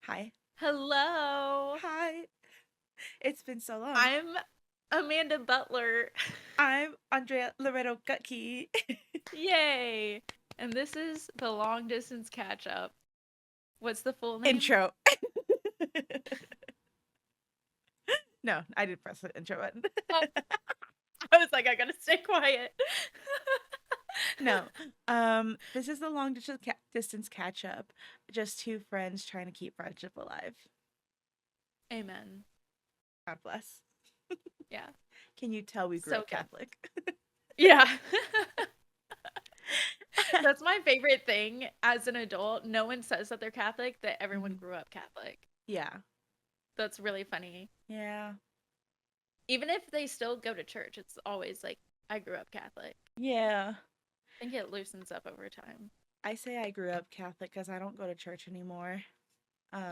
Hi. Hello. Hi. It's been so long. I'm Amanda Butler. I'm Andrea Loretto Gutke. Yay. And this is the long distance catch up. What's the full name? Intro. No, I didn't press the intro button. Oh, I was like, I gotta stay quiet. No. This is the long distance catch up. Just two friends trying to keep friendship alive. Amen. God bless. Yeah. Can you tell we grew So up good. Catholic? Yeah. That's my favorite thing as an adult. No one says that they're Catholic, that everyone Mhm. grew up Catholic. Yeah. That's really funny. Yeah. Even if they still go to church, it's always like, I grew up Catholic. Yeah. I think it loosens up over time. I say I grew up Catholic because I don't go to church anymore.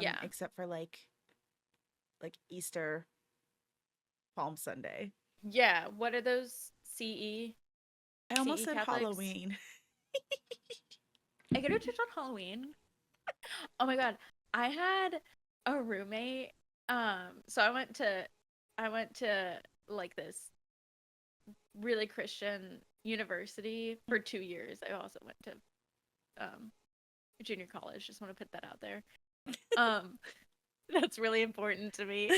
Yeah. Except for like Easter, Palm Sunday. Yeah. What are those CE? I almost CE said Catholics? Halloween. I go to church on Halloween. Oh my God. I had a roommate. So I went to like this really Christian university for 2 years. I also went to um junior college. Just want to put that out there. Um, that's really important to me.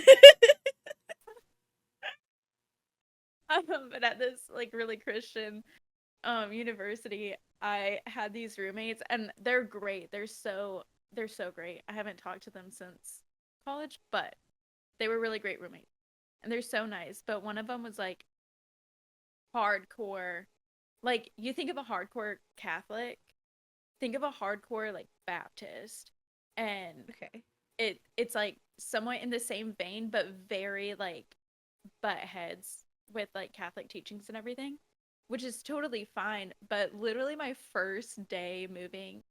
But at this like really Christian university, I had these roommates and they're great. They're so great. I haven't talked to them since college, but they were really great roommates. And they're so nice. But one of them was like hardcore. Like you think of a hardcore Catholic, think of a hardcore like Baptist. And Okay. it's like somewhat in the same vein, but very like butt heads with like Catholic teachings and everything, which is totally fine. But literally, my first day moving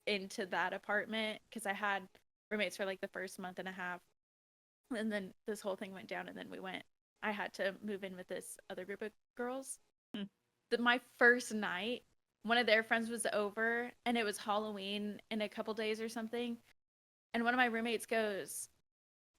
into that apartment, because I had roommates for like the first month and a half, and then this whole thing went down, and then I had to move in with this other group of girls. Hmm. My first night, one of their friends was over, and it was Halloween in a couple days or something. And one of my roommates goes,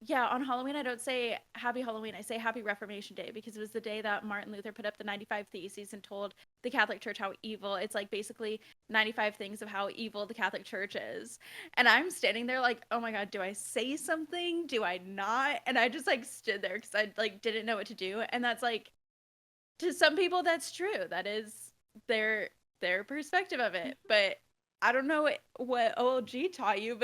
yeah, on Halloween, I don't say Happy Halloween. I say Happy Reformation Day because it was the day that Martin Luther put up the 95 Theses and told the Catholic Church how evil. It's like basically 95 things of how evil the Catholic Church is. And I'm standing there like, oh my God, do I say something? Do I not? And I just like stood there because I like didn't know what to do. And that's like, to some people, that's true. That is their their perspective of it. But I don't know what OLG taught you,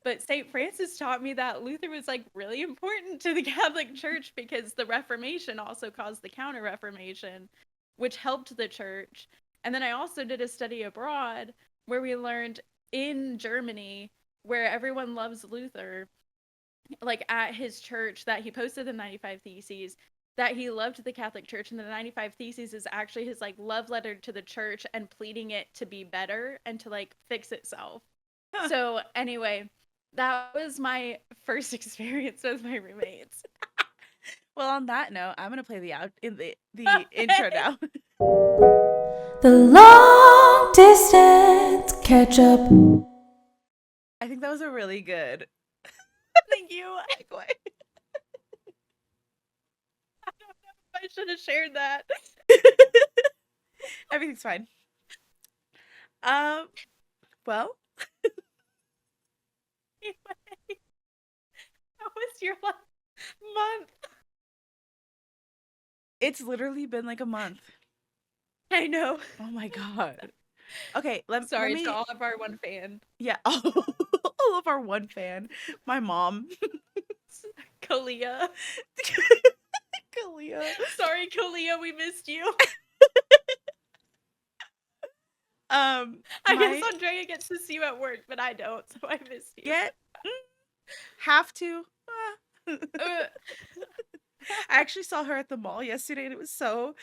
but St. Francis taught me that Luther was like really important to the Catholic Church because the Reformation also caused the Counter Reformation, which helped the church. And then I also did a study abroad where we learned in Germany, where everyone loves Luther, like at his church, that he posted the 95 Theses, that he loved the Catholic Church, and the 95 Theses is actually his like love letter to the church and pleading it to be better and to like fix itself. Huh. So anyway, that was my first experience with my roommates. Well, on that note, I'm gonna play the out in the intro now. The long distance catch up. I think that was a really good Thank you. segue. I should have shared that. Everything's fine. Um. Well, Anyway, how was your last month? it's literally been like a month. I know. Oh my god. Okay. Let Sorry to me. all of our one fan. Yeah. All of our one fan, my mom, Kalia. Kalia. Sorry, Kalia, we missed you. I guess My Andrea gets to see you at work, but I don't, so I missed you. get have to. Uh, I actually saw her at the mall yesterday and it was so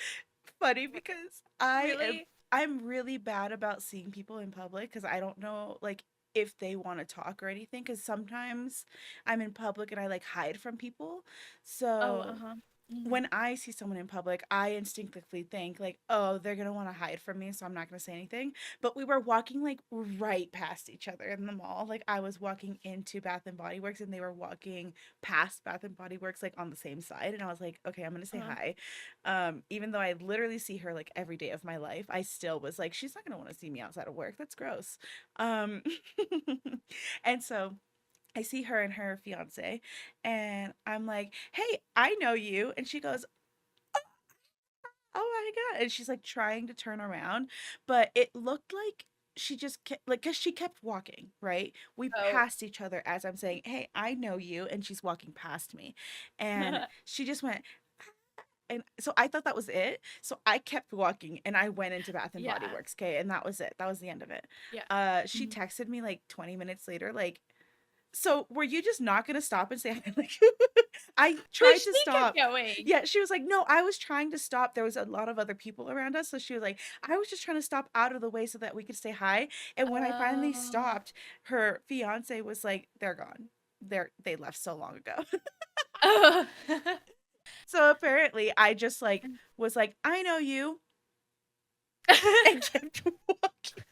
funny because really? I'm really bad about seeing people in public because I don't know like if they want to talk or anything because sometimes I'm in public and I like hide from people. Oh, So uh-huh. Mhm. when I see someone in public, I instinctively think like, "Oh, they're gonna want to hide from me, so I'm not gonna say anything." But we were walking like right past each other in the mall. Like I was walking into Bath and Body Works, and they were walking past Bath and Body Works, like on the same side. And I was like, "Okay, I'm gonna say Uh-huh. hi." Even though I literally see her like every day of my life, I still was like, "She's not gonna want to see me outside of work. That's gross." Um, and so I see her and her fiance, and I'm like, "Hey, I know you." And she goes, "Oh my God." And she's like trying to turn around, but it looked like she just kept, like, because she kept walking, right? We Oh. passed each other as I'm saying, "Hey, I know you." And she's walking past me. And she just went, and so I thought that was it. So I kept walking and I went into Bath and Body Yeah. Works. Okay. And that was it. That was the end of it. Yeah. She Mhm. texted me like 20 minutes later, like, "So were you just not gonna stop and say hi?" Like, I But tried to she kept stop. going. Yeah, she was like, "No, I was trying to stop." There was a lot of other people around us, so she was like, "I was just trying to stop out of the way so that we could say hi." And when I finally Oh. stopped, her fiance was like, "They're gone. They left so long ago." Oh. So apparently, I just like was like, "I know you," and kept walking.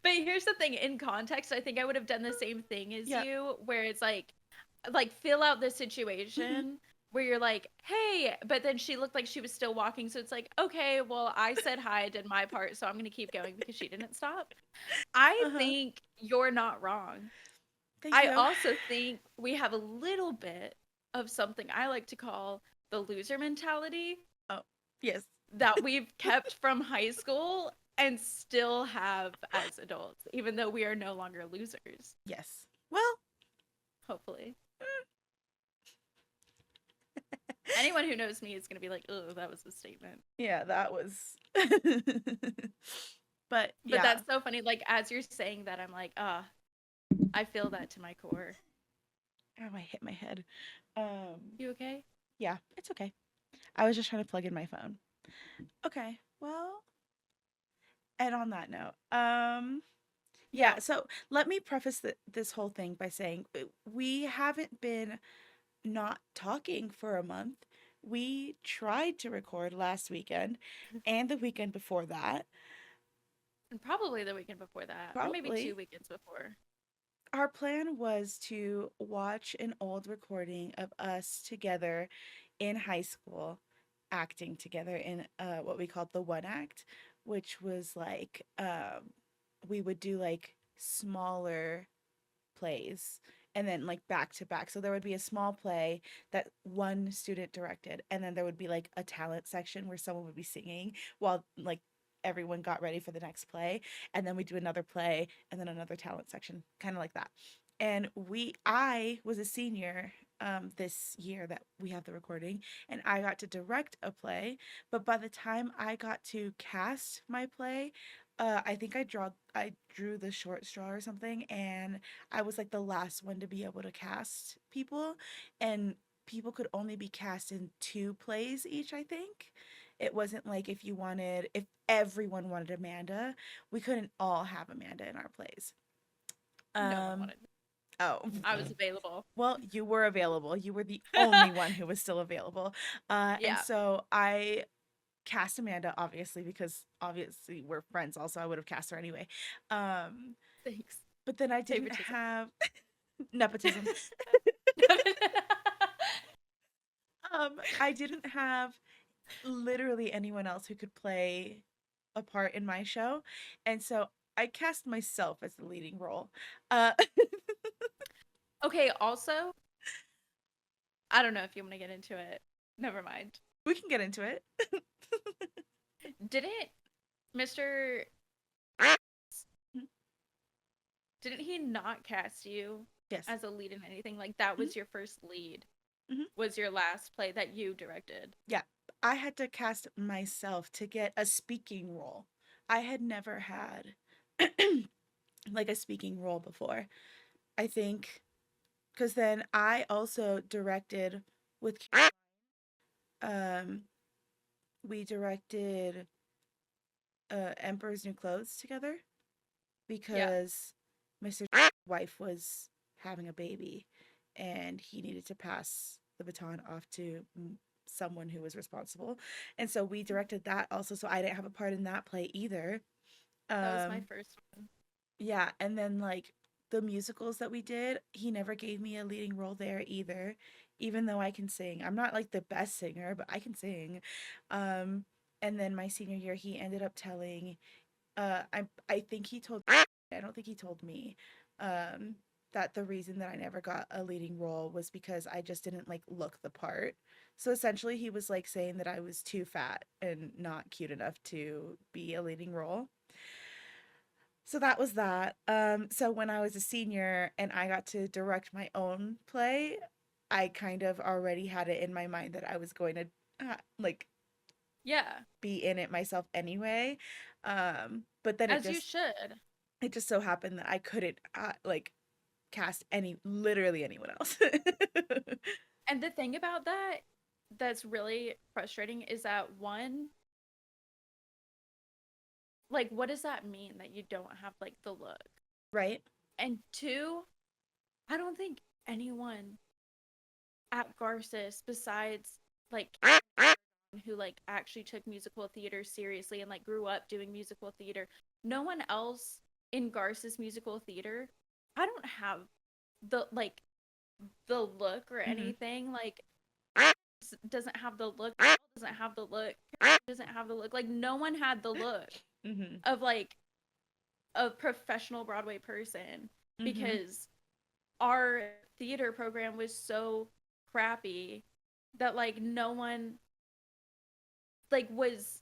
But here's the thing, in context, I think I would have done the same thing as Yeah. you, where it's like fill out the Mhm. situation where you're like, "Hey," but then she looked like she was still walking, so it's like, "Okay, well, I said hi, did my part, so I'm gonna keep going because she didn't stop." I Uh-huh. think you're not wrong. Thank I you. also think we have a little bit of something I like to call the loser mentality Oh, yes. that we've kept from high school and still have as adults, even though we are no longer losers, Yes. Well, hopefully. mm, Anyone who knows me is going to be like, oh, that was a statement. yeah, that was but But yeah. that's so funny. Like, as you're saying that, I'm like, ah, I feel that to my core. Oh, I hit my head. Um, You okay? yeah, it's okay. I was just trying to plug in my phone. Okay. Well, and on that note, yeah, Yeah. so let me preface this whole thing by saying we haven't been not talking for a month. We tried to record last weekend and the weekend before that. And probably the weekend before that, or maybe two Probably. weekends before. Our plan was to watch an old recording of us together in high school acting together in what we called the one act, which was like we would do like smaller plays and then like back to back. So there would be a small play that one student directed, and then there would be like a talent section where someone would be singing while like everyone got ready for the next play, and then we do another play and then another talent section, kind of like that. And I was a senior this year that we have the recording, and I got to direct a play. But by the time I got to cast my play, I think I drew the short straw or something, and I was like the last one to be able to cast people, and people could only be cast in two plays each, I think. It wasn't like if everyone wanted Amanda, we couldn't all have Amanda in our plays. No one Um, wanted me. oh, I was available. well, you were available. You were the only one who was still available. And Yeah. so I cast Amanda, obviously, because obviously we're friends also. I would have cast her anyway. Um, Thanks. but then I didn't Favoritism. have nepotism. I didn't have literally anyone else who could play a part in my show. And so I cast myself as the leading role. Uh, Okay, also, I don't know if you want to get into it. Never mind. we can get into it. Didn't Mr. Didn't he not cast you Yes. as a lead in anything? Like that Mhm, was your first lead. mhm. Was your last play that you directed? Yeah. I had to cast myself to get a speaking role. I had never had like a speaking role before. I think because then I also directed with um we directed Emperor's New Clothes together Yeah. because Mr. wife was having a baby and he needed to pass the baton off to someone who was responsible. And so we directed that also. So I didn't have a part in that play either. That was my Um, first one. yeah. And then like the musicals that we did, he never gave me a leading role there either, even though I can sing. I'm not like the best singer, but I can sing. Um, and then my senior year, he ended up telling I think he told I don't think he told me um that the reason that I never got a leading role was because I just didn't like look the part. So essentially he was like saying that I was too fat and not cute enough to be a leading role. So that was that. So when I was a senior and I got to direct my own play, I kind of already had it in my mind that I was going to like Yeah, be in it myself anyway. But then as you should. it just so happened that I couldn't like cast any literally anyone else. And the thing about that that's really frustrating is that one, like, what does that mean that you don't have like the look? Right? And two, I don't think anyone at Garcis besides like who like actually took musical theater seriously and like grew up doing musical theater, no one else in Garcis musical theater, I don't have the like the look or Mm-hmm. anything. Like doesn't have the look, doesn't have the look, doesn't have the look. Like no one had the look Mm-hmm. of like a professional Broadway person Mm-hmm. because our theater program was so crappy that like no one like was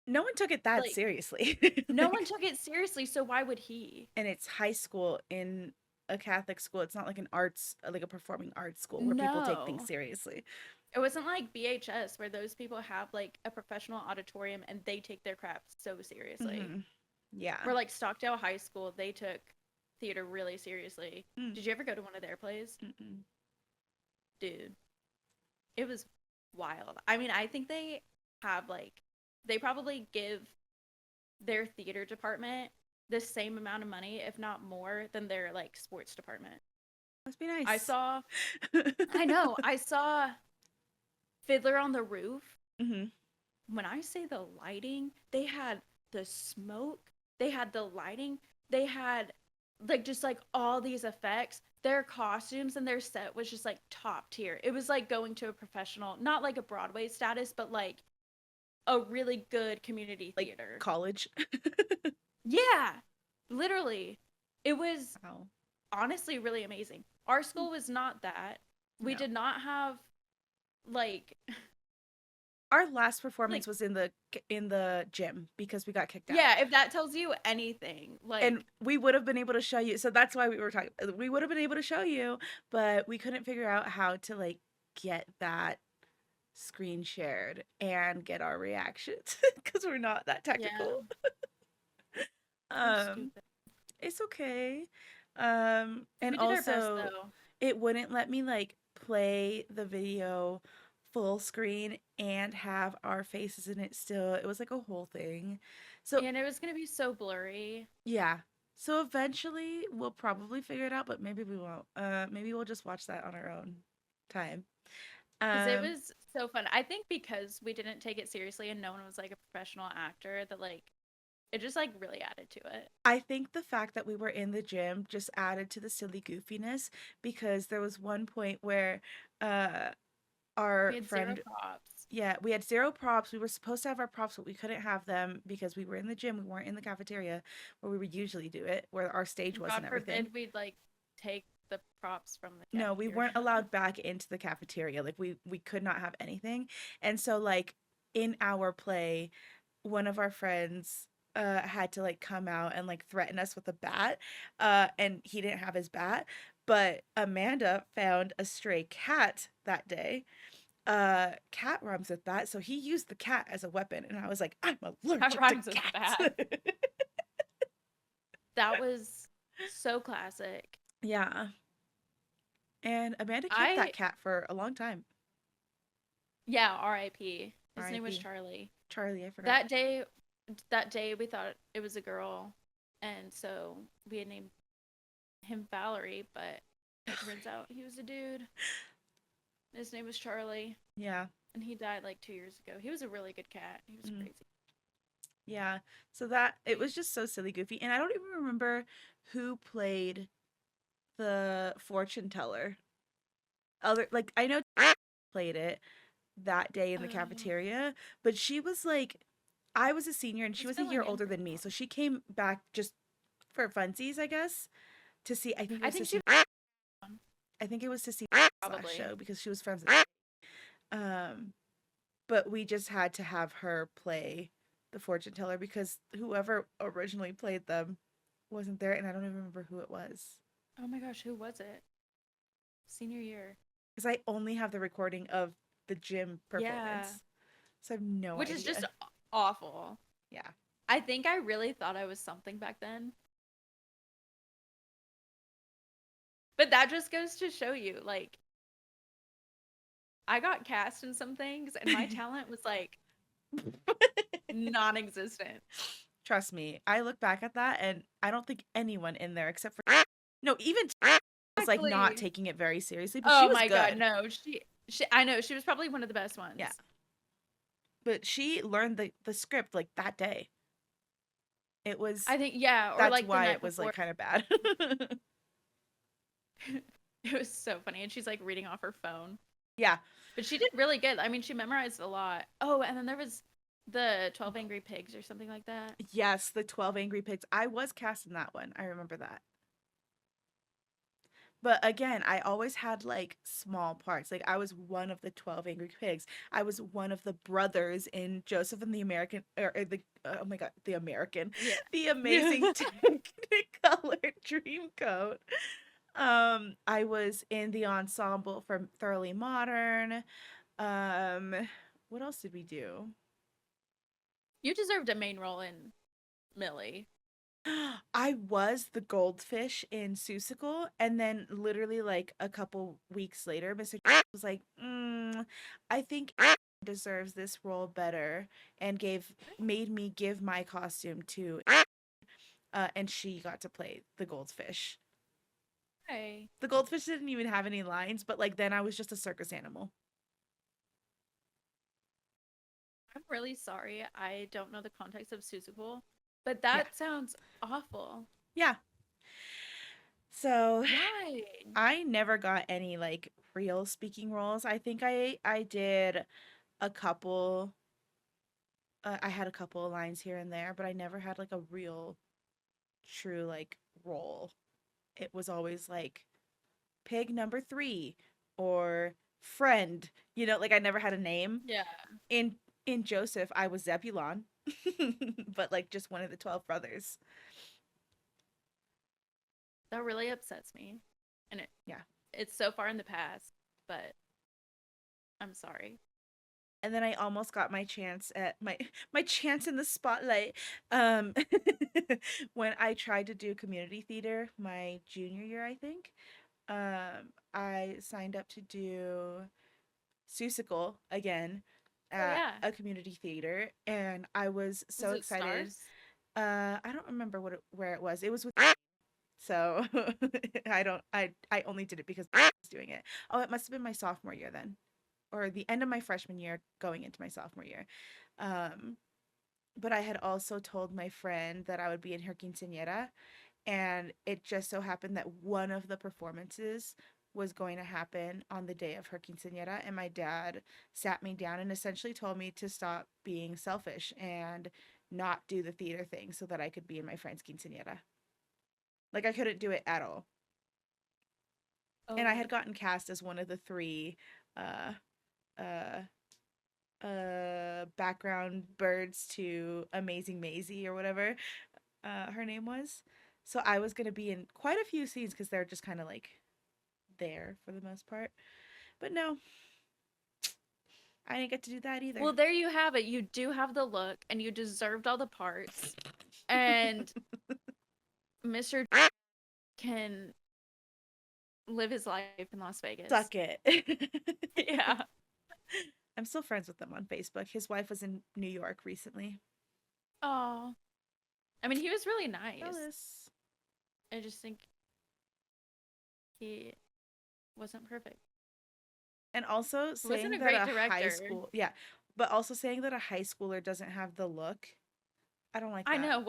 No one took it that like seriously. no one Like, took it seriously, so why would he? and it's high school in a Catholic school. It's not like an arts, like a performing arts school where people take things No. seriously. It wasn't like BHS where those people have like a professional auditorium and they take their crap so seriously. Mm-hmm. Yeah. Where like Stockdale High School, they took theater really seriously. Mm. Did you ever go to one of their plays? Mm-mm. Dude, it was wild. I mean, I think they have like they probably give their theater department the same amount of money, if not more, than their like sports department. Must be I nice. saw I know, I saw Fiddler on the Roof. Mm-hmm. When I say the lighting, they had the smoke, they had the lighting, they had like just like all these effects. Their costumes and their set was just like top tier. It was like going to a professional, not like a Broadway status, but like a really good community Like theater. college. Yeah, literally. It was Wow. honestly really amazing. Our school was not that. We No. did not have like Our last like performance was in the gym because we got kicked out. yeah, if that tells you anything. And Like we would have been able to show you. So that's why we were talking. We would have been able to show you, but we couldn't figure out how to like get that screen shared and get our reactions because we're not that yeah, technical. we're Um, stupid. it's okay. And We did our best also though. it wouldn't let me like play the video full screen and have our faces in it still. It was like a whole thing. So And it was gonna be so blurry. yeah. So eventually we'll probably figure it out, but maybe we won't. Maybe we'll just watch that on our own time. Because it Um, was so fun. I think because we didn't take it seriously and no one was like a professional actor, that like it just like really added to it. I think the fact that we were in the gym just added to the silly goofiness because there was one point where uh We our had zero friend props. yeah, we had zero props. We were supposed to have our props, but we couldn't have them because we were in the gym. We weren't in the cafeteria where we would usually do it, where our stage was and God everything. forbid we'd like take the props from the No, we cafeteria. weren't allowed back into the cafeteria. Like we could not have anything. And so like in our play, one of our friends had to like come out and like threaten us with a bat. And he didn't have his bat, but Amanda found a stray cat that day. Cat rhymes with bat, so he used the cat as a weapon and I was like, I'm That allergic to rhymes with cats. bad. That was so classic. Yeah. And Amanda kept that I cat for a long time. yeah, R.I.P. His name was R.I.P. Charlie. Charlie, I forgot. That day, that day we thought it was a girl, and so we had named him Valerie, but it turns out he was a dude. His name was Charlie. Yeah. And he died like 2 years ago. He was a really good cat. He was Mm, crazy. yeah. So that it was just so silly goofy. And I don't even remember who played the fortune teller. Other like I know played it that day in the Oh, cafeteria, but she was like I was a senior and she she's was a filling year in older for than me. people. So she came back just for funsies, I guess, to see I think she was on, I think it was to see the last probably. show because she was friends with um but we just had to have her play the fortune teller because whoever originally played them wasn't there and I don't even remember who it was. Oh my gosh, who was it? Senior year. Because I only have the recording of the gym Yeah. performance. So I have no Which is just idea. awful. Yeah. I think I really thought I was something back then. But that just goes to show you, like, I got cast in some things and my talent was like non existent. Trust me, I look back at that and I don't think anyone in there except for no, even was like not Exactly. taking it very seriously, but she Oh was my god, good. no. She I know, she was probably one of the best Yeah. ones. But she learned the script like that day. It was I think yeah, or that's like the why night it was like before. kind of bad. It was so funny. And she's like reading off her phone. Yeah. But she did really good. I mean, she memorized a lot. Oh, and then there was the 12 Angry Pigs or something like that. Yes, the 12 Angry Pigs. I was cast in that one. I remember that. But again, I always had like small parts. Like I was one of the 12 Angry Pigs. I was one of the brothers in Joseph and the American or the oh my god, the American. Yeah. The Yeah. amazing Technicolor Dreamcoat. I was in the ensemble from Thoroughly Modern. Um what else did we do? You deserved a main role in Millie. I was the goldfish in Seussical, and then literally like a couple weeks later, Mr. was like, "I think deserves this role better," and gave made me give my costume to, and she got to play the goldfish. Hey, The goldfish didn't even have any lines, but like then I was just a circus animal. I'm really sorry. I don't know the context of Seussical, but Yeah, that sounds awful. yeah. So Why? I never got any like real speaking roles. I think I did a couple I had a couple of lines here and there, but I never had like a real true like role. It was always like pig number 3 or friend. Like I never had a name. Yeah, In Joseph, I was Zebulon, but like just one of the 12 brothers. that really upsets me. And Yeah. it's so far in the past, but I'm sorry. And then I almost got my chance at my chance in the spotlight um when I tried to do community theater my junior year, I think. I signed up to do Seussical again Oh at yeah. a community theater, and I was Was so it excited. Stars? I don't remember where it was. It was with so I only did it because I was doing it. Oh, it must have been my sophomore year then, or the end of my freshman year, going into my sophomore year. Um, but I had also told my friend that I would be in her quinceañera, and it just so happened that one of the performances was going to happen on the day of her quinceañera, and my dad sat me down and essentially told me to stop being selfish and not do the theater thing so that I could be in my friend's quinceañera. Like I couldn't do it at all. And I Oh, had gotten cast as one of the three uh uh background birds to Amazing Maisie or whatever her name was. So I was going to be in quite a few scenes because they're just kind of like there for the most part. But no, I didn't get to do that either. well, there you have it. You do have the look, and you deserved all the parts. And Mr. can live his life in Las Vegas. Suck it. Yeah. I'm still friends with him on Facebook. His wife was in New York recently. Oh, I mean, he was really nice. Jealous. I just think he wasn't perfect. And also Wasn't saying a that great a high director. school, yeah, but also saying that a high schooler doesn't have the look. I don't like I that. know.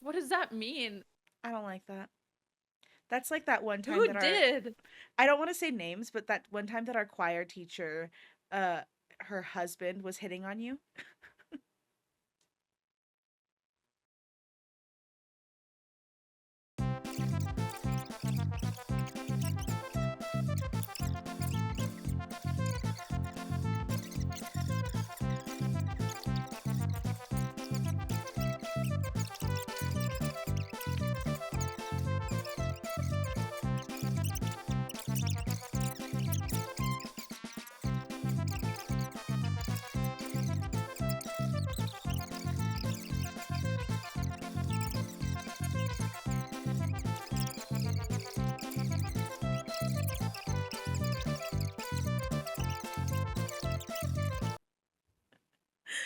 What does that mean? I don't like that. That's like that one time Who that our did? I don't want to say names, but that one time that our choir teacher uh her husband was hitting on you.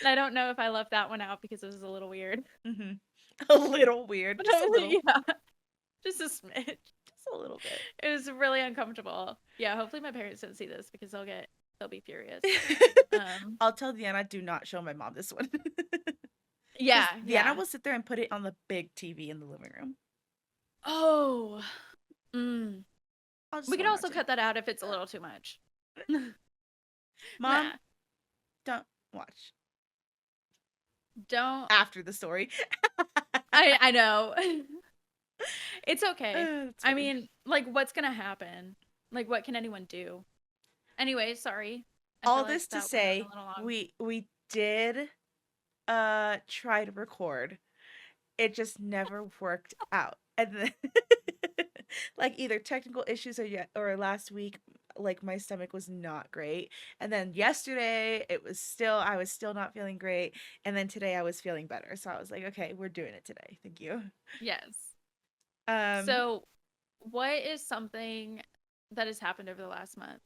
I don't know if I left that one out because it was a little weird. Mhm. A little weird, just a little. Yeah, just a smidge. Just a little bit. It was really uncomfortable. Yeah, hopefully my parents don't see this because they'll be furious. Um, I'll tell Deanna, do not show my mom this one. yeah, Because Deanna yeah. will sit there and put it on the big TV in the living room. Oh, mm. I'll just We can warn her also to. cut that out if it's a little too much. Mom, Nah, don't watch don't. after the story. I know. It's okay. That's I funny. mean, like, what's gonna happen? Like, what can anyone do? Anyway, sorry. I feel All like this to that went on a say, little long. we did try to record. It just never worked out. And then like either technical issues or yet or last week like my stomach was not great. And then yesterday I was still not feeling great. And then today I was feeling better. So I was like, okay, we're doing it today. Thank you. Yes. Um So, what is something that has happened over the last month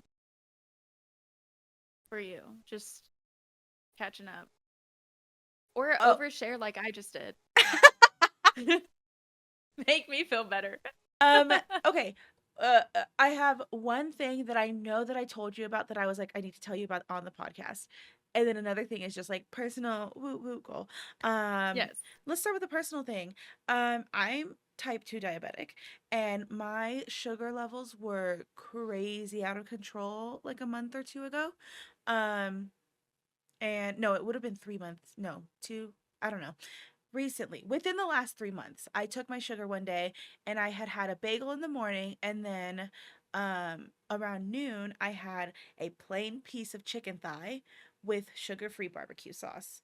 for you? Just catching up. Or oh overshare like I just did. Make me feel better. Um, okay. I have one thing that I know that I told you about that I was like, I need to tell you about on the podcast. And then another thing is just like personal woo woo goal. Um, Yes. let's start with the personal thing. I'm type 2 diabetic and my sugar levels were crazy out of control like a month or two ago. Um, and no, it would have been 3 months. No, two, I don't know recently, within the last 3 months, I took my sugar one day and I had had a bagel in the morning. And then around noon, I had a plain piece of chicken thigh with sugar free barbecue sauce.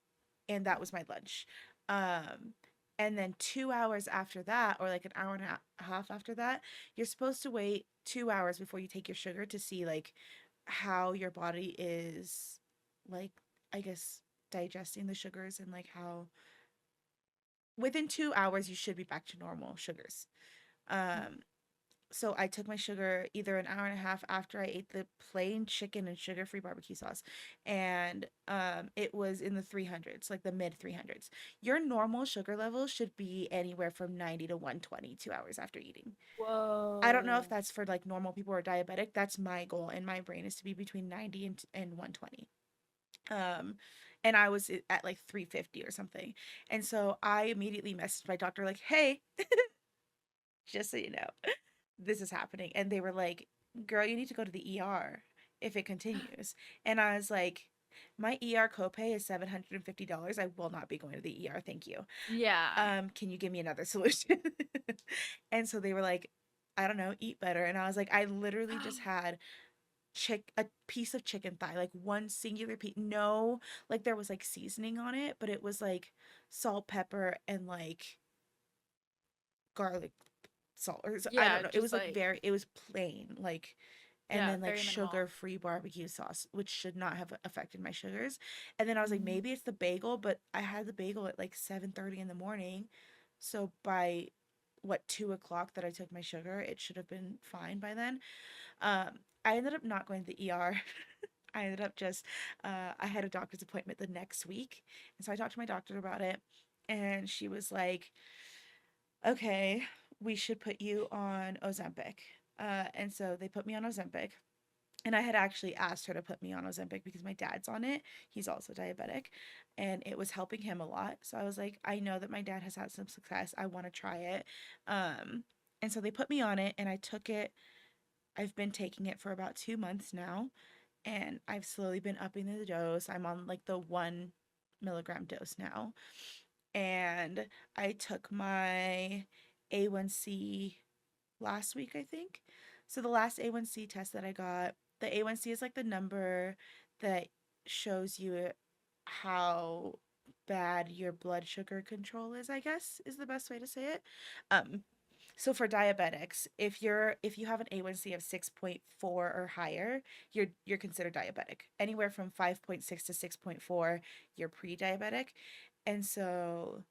And that was my lunch. Um, and then 2 hours after that, or like an hour and a half after that, you're supposed to wait 2 hours before you take your sugar to see like how your body is, like, I guess, digesting the sugars and like how within 2 hours you should be back to normal sugars. Um, so I took my sugar either an hour and a half after I ate the plain chicken and sugar-free barbecue sauce, and it was in the 300s, like the mid 300s. Your normal sugar level should be anywhere from 90 to 120 2 hours after eating. I don't know if Whoa. that's for like normal people or diabetic. That's my goal in my brain is to be between 90 and 120. Um, and I was at like 350 or something. And so I immediately messaged my doctor, like, hey, just so you know, this is happening. And they were like, girl, you need to go to the ER if it continues. And I was like, my ER copay is $750. I will not be going to the ER. Thank you. Yeah. Can you give me another solution? And so they were like, I don't know, eat better. And I was like, I literally just had a piece of chicken thigh, like one singular piece. No, like there was like seasoning on it, but it was like salt, pepper, and like garlic salt or I don't Yeah, know. It just was like like, it was plain, like, and yeah, then like very minimal. sugar-free barbecue sauce, which should not have affected my sugars. And then I was like, Mhm. maybe it's the bagel, but I had the bagel at like 7:30 in the morning. So by what 2 o'clock that I took my sugar, it should have been fine by then. I ended up not going to the ER. I ended up just, I had a doctor's appointment the next week. And so I talked to my doctor about it. And she was like, okay, we should put you on Ozempic. And so they put me on Ozempic. And I had actually asked her to put me on Ozempic because my dad's on it. He's also diabetic, and it was helping him a lot. So I was like, I know that my dad has had some success. I want to try it. Um, and so they put me on it, and I took it. I've been taking it for about 2 months now, and I've slowly been upping the dose. I'm on like the 1 milligram dose now. And I took my A1C last week, I think. So the last A1C test that I got, the A1C is like the number that shows you how bad your blood sugar control is, I guess is the best way to say it. Um so for diabetics, if you have an A1C of 6.4 or higher, you're considered diabetic. Anywhere from 5.6 to 6.4, you're pre-diabetic. And so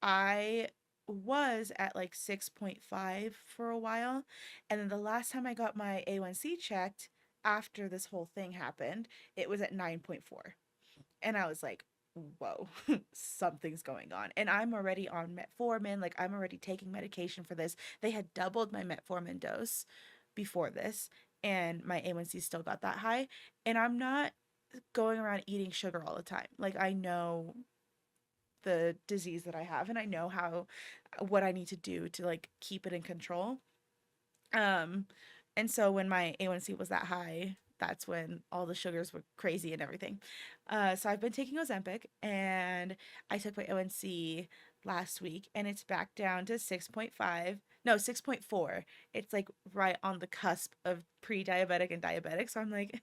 I was at like 6.5 for a while. And then the last time I got my A1C checked after this whole thing happened, it was at 9.4. And I was like, whoa, something's going on. And I'm already on metformin. Like, I'm already taking medication for this. They had doubled my metformin dose before this, and my A1C still got that high. And I'm not going around eating sugar all the time. Like, I know the disease that I have, and I know how what I need to do to like keep it in control. Um and so when my A1C was that high, that's when all the sugars were crazy and everything. So I've been taking Ozempic, and I took my A1C last week, and it's back down to 6.5. No, 6.4. It's like right on the cusp of pre-diabetic and diabetic. So I'm like,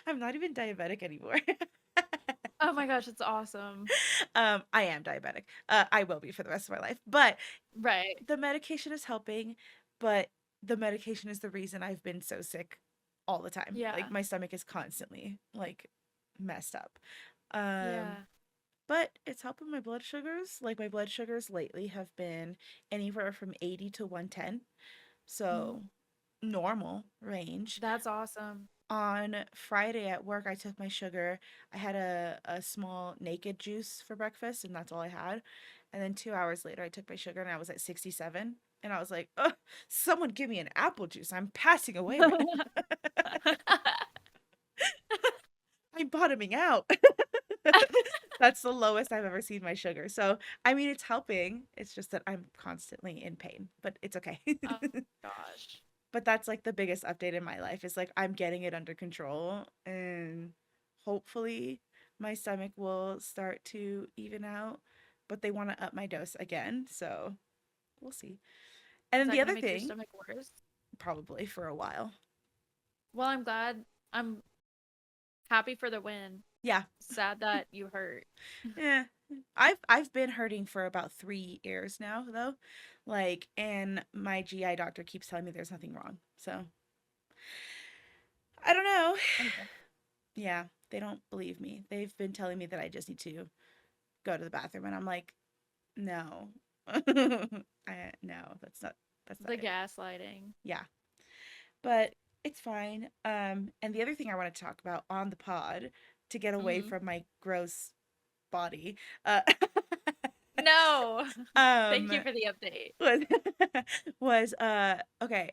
I'm not even diabetic anymore. Oh my gosh, it's awesome. I am diabetic. I will be for the rest of my life. But Right. the medication is helping, but the medication is the reason I've been so sick all the time. Like Yeah. my stomach is constantly like messed up. Um, Yeah. but it's helping my blood sugars. Like my blood sugars lately have been anywhere from 80 to 110. So Mhm. normal range. That's awesome. On Friday at work, I took my sugar. I had a small naked juice for breakfast, and that's all I had. And then 2 hours later, I took my sugar, and I was at 67. And I was like, oh, someone give me an apple juice. I'm passing away right now. I'm bottoming out. That's the lowest I've ever seen my sugar. So, I mean, it's helping. It's just that I'm constantly in pain, but it's okay. Oh gosh. But that's like the biggest update in my life is like I'm getting it under control, and hopefully my stomach will start to even out, but they want to up my dose again, so we'll see. And Is then that the gonna other make your thing, stomach worse? probably for a while. Well, I'm glad. I'm happy for the win. Yeah. Sad that you hurt. Yeah. I've been hurting for about 3 years now though. Like, and my GI doctor keeps telling me there's nothing wrong. So I don't know. Okay. Yeah, they don't believe me. They've been telling me that I just need to go to the bathroom, and I'm like, no. No, that's not The it. gaslighting. Yeah. But it's fine. And the other thing I want to talk about on the pod to get away Hmm. from my gross body, uh No. Thank um you for the update. was was okay.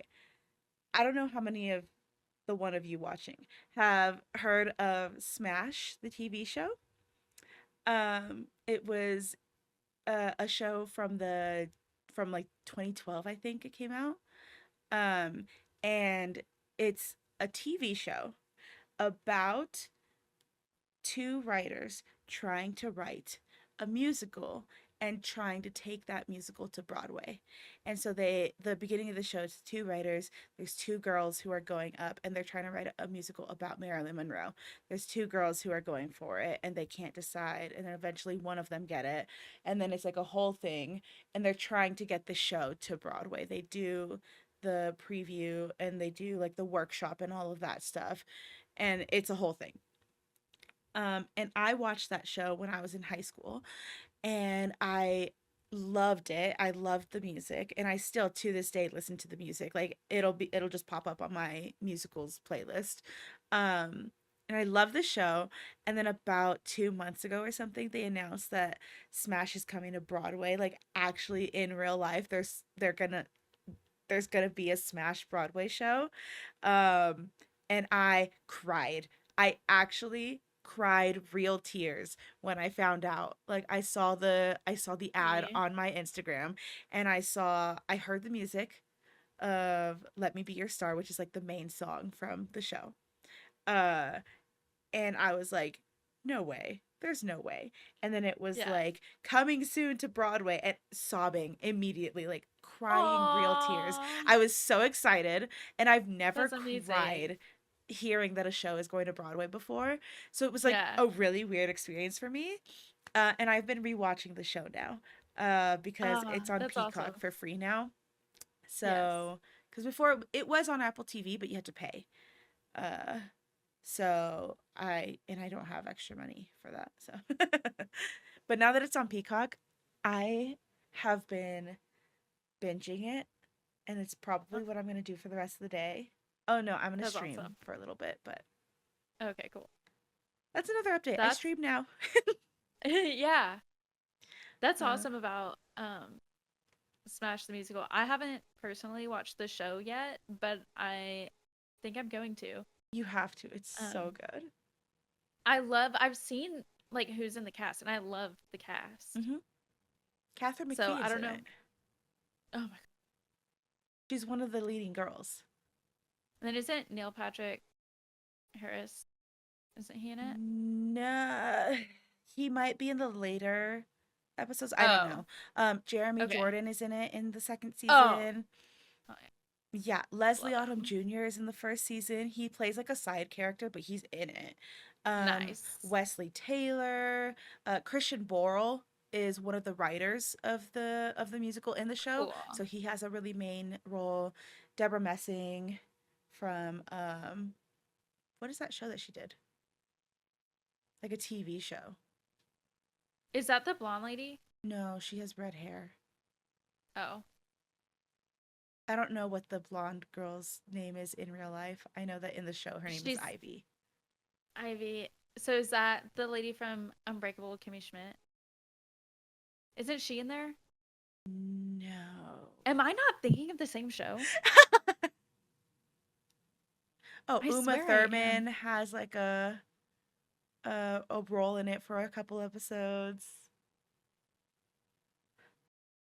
I don't know how many of the one of you watching have heard of Smash, the TV show. It was a show from like 2012, I think it came out. Um, and it's a TV show about two writers trying to write a musical and trying to take that musical to Broadway. And so the beginning of the show, it's two writers. There's two girls who are going up, and they're trying to write a musical about Marilyn Monroe. There's two girls who are going for it, and they can't decide. And then eventually one of them get it. And then it's like a whole thing, and they're trying to get the show to Broadway. They do the preview, and they do like the workshop and all of that stuff. And it's a whole thing. And I watched that show when I was in high school, and I loved it. I loved the music, and I still to this day listen to the music. Like it'll just pop up on my musicals playlist. Um, and I love the show. And then about 2 months ago or something, they announced that Smash is coming to Broadway. Like actually in real life, there's gonna be a Smash Broadway show. Um, and I cried. I actually cried real tears when I found out. Like I saw the ad Really? on my Instagram, and I heard the music of Let Me Be Your Star, which is like the main song from the show. Uh and I was like, no way. There's no way. And then it was Yeah. like coming soon to Broadway and sobbing immediately, like crying real tears. Aw, I was so excited, and I've never that's amazing. cried hearing that a show is going to Broadway before. So it was like Yeah. a really weird experience for me. And I've been rewatching the show now because it's on That's Peacock awesome. for free now. Yes. So, because before it was on Apple TV, but you had to pay. Uh, I don't have extra money for that. So, but now that it's on Peacock, I have been binging it, and it's probably what I'm gonna do for the rest of the day. Oh no, I'm gonna That's stream awesome. for a little bit, but Okay, cool. that's another update. I That's stream now. yeah. That's Uh, awesome about Smash the Musical. I haven't personally watched the show yet, but I think I'm going to. you have to. It's so Um good. I've seen like who's in the cast and I love the cast. Hmm. Catherine So McPhee I is don't in know. it. Oh my. She's one of the leading girls. And then isn't Neil Patrick Harris? Isn't he in it? No, he might be in the later episodes. I don't Oh, know. Jeremy okay. Jordan is in it in the second Oh, season. oh yeah. Yeah, Leslie Love Odom him. Jr. is in the first season. He plays like a side character, but he's in it. Nice. Wesley Taylor, Christian Borle is one of the writers of the musical in the show, Cool. so he has a really main role. Deborah Messing from what is that show that she did? Like a TV show. Is that the blonde lady? No, she has red hair. Oh, I don't know what the blonde girl's name is in real life. I know that in the show her name is she's Ivy. Ivy. So is that the lady from Unbreakable Kimmy Schmidt? Isn't she in there? No. Am I not thinking of the same show? Oh, I Uma swear I am. Thurman has like a role in it for a couple episodes.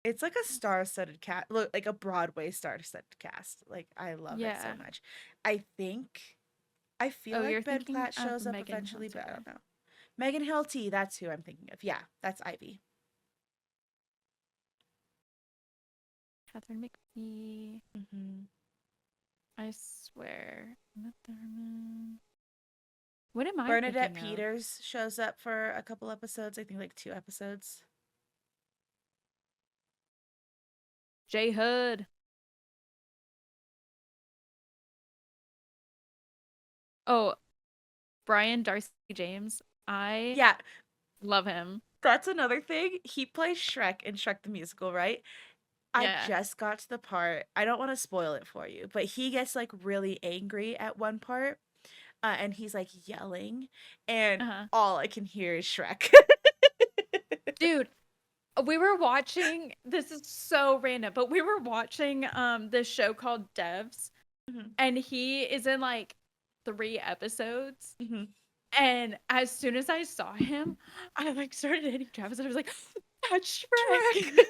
It's like a star-studded cast, look like a Broadway star-studded cast. Like I love it so Yeah. much. I think I feel Oh, you're like Ben thinking Platt of shows up Megan eventually, but I Hunter. don't know. Megan Hilty, that's who I'm thinking of. Yeah, that's Ivy. Catherine McPhee. Hmm. I swear. Uma Thurman. What am I Bernadette thinking of? Peters shows up for a couple episodes. I think like 2 episodes. J Hood. Oh, Brian Darcy James. I Yeah, love him. that's another thing. He plays Shrek in Shrek the Musical, right? I Yeah. just got to the part. I don't want to spoil it for you, but he gets like really angry at one part, and he's like yelling, and Uh-huh. all I can hear is Shrek. Dude, we were watching, this is so random, but we were watching this show called Devs, Hmm. and he is in like 3 episodes. Hmm. And as soon as I saw him, I like started hitting Travis and I was like, that's Shrek. Shrek.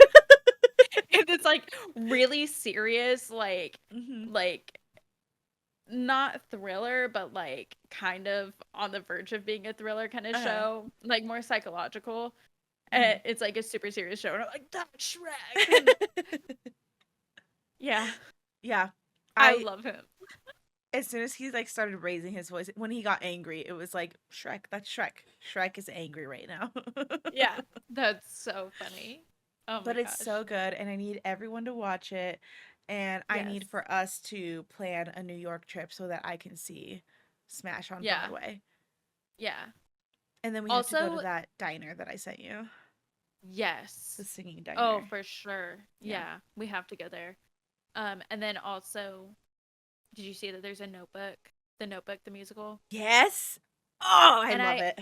And it's like really serious, Hmm. like not thriller, but like kind of on the verge of being a thriller kind of Uh-huh. show, like more psychological. Hmm. It's like a super serious show, and I'm like, that's Shrek. And yeah, Yeah. I I love him. as soon as he like started raising his voice when he got angry, it was like Shrek. That's Shrek. Shrek is angry right now. Yeah, that's so funny. Oh my But it's so gosh. good, and I need everyone to watch it, and I Yes. need for us to plan a New York trip so that I can see Smash on Yeah. Broadway. Yeah. And then we have to go to Also, that diner that I sent you, the yes. singing Oh, diner. for sure. Yeah. Yeah, we have to go there. And then also, did you see that there's a Notebook, the Notebook, the musical? Yes. Oh, I And love I it.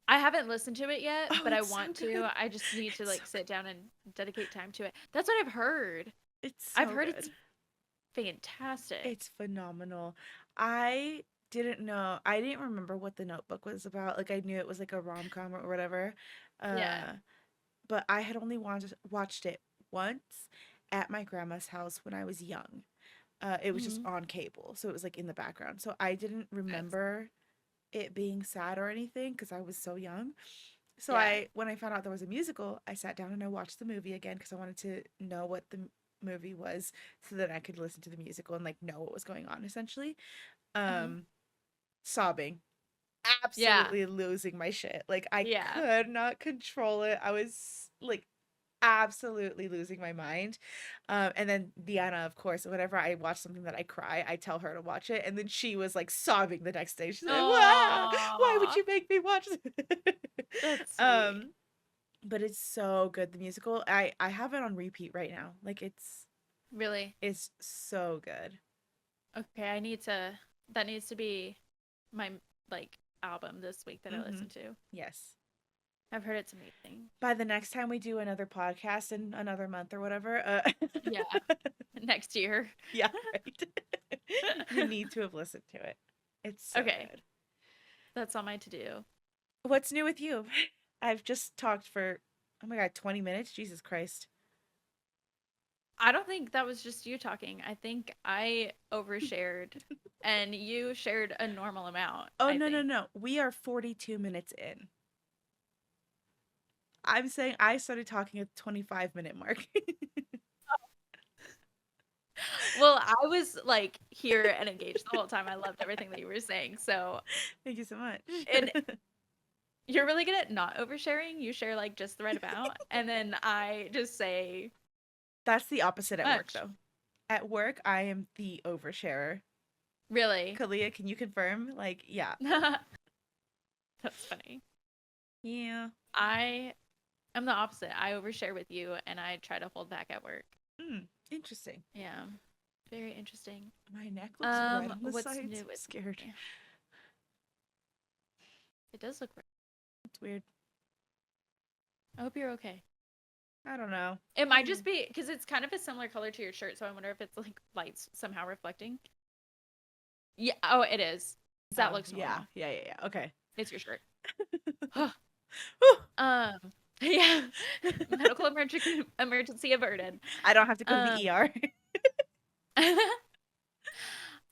I haven't listened to it yet, Oh, but I it's so want good. to. I just need to It's so like good. sit down and dedicate time to it. That's what I've heard. It's I've so heard good. it's fantastic. It's phenomenal. I didn't know. I didn't remember what the Notebook was about. Like I knew it was like a rom-com or whatever. Yeah. Uh but I had only watched it once at my grandma's house when I was young. It was just Hmm. on cable, so it was like in the background. So I didn't Nice. remember it being sad or anything because I was so young. So Yeah. when I found out there was a musical, I sat down and I watched the movie again because I wanted to know what the movie was so that I could listen to the musical and like know what was going on essentially. Uh-huh. Um Sobbing, Yeah. absolutely losing my shit. Like I Yeah. could not control it. I was like absolutely losing my mind. And then Deanna, of course, whenever I watch something that I cry, I tell her to watch it. And then she was like sobbing the next day. She's like, "Wow, why would Oh, you make me watch this?" that's sweet. um, but it's so good. The musical, I have it on repeat right now. Like Really. it's so good. Okay, I need to that needs to be my like album this week that I Mm-hmm. listen to. Yes. I've heard it's amazing. By the next time we do another podcast in another month or whatever, Yeah, next year. yeah, right. You need to have listened to it. It's so Okay, good. that's on my to-do. What's new with you? I've just talked for, oh my God, 20 minutes? Jesus Christ. I don't think that was just you talking. I think I overshared and you shared a normal amount, Oh, I no, no, think. no. We are 42 minutes in. I'm saying I started talking at the 25-minute mark. Well, I was like here and engaged the whole time. I loved everything that you were saying. So, Thank you so much. and you're really good at not oversharing. You share like just the right amount, and then I just say That's the too opposite at work, much. though. At work, I am the oversharer. Really. Kalia, can you confirm? Like, yeah. That's funny. Yeah. I am the opposite. I overshare with you and I try to hold back at work. Interesting. Yeah. Very interesting. My neck looks red on the What's sides. new I'm with scared. me? It does look. It's weird. I hope you're okay. I don't know. It might just be because it's kind of a similar color to your shirt, so I wonder if it's like lights somehow reflecting. Yeah. Oh, it is. That Oh, looks yeah. normal. Yeah, yeah, yeah. Okay. It's your shirt. Whew. um. Yeah. Medical emergency averted. I don't have to go to Um. the ER.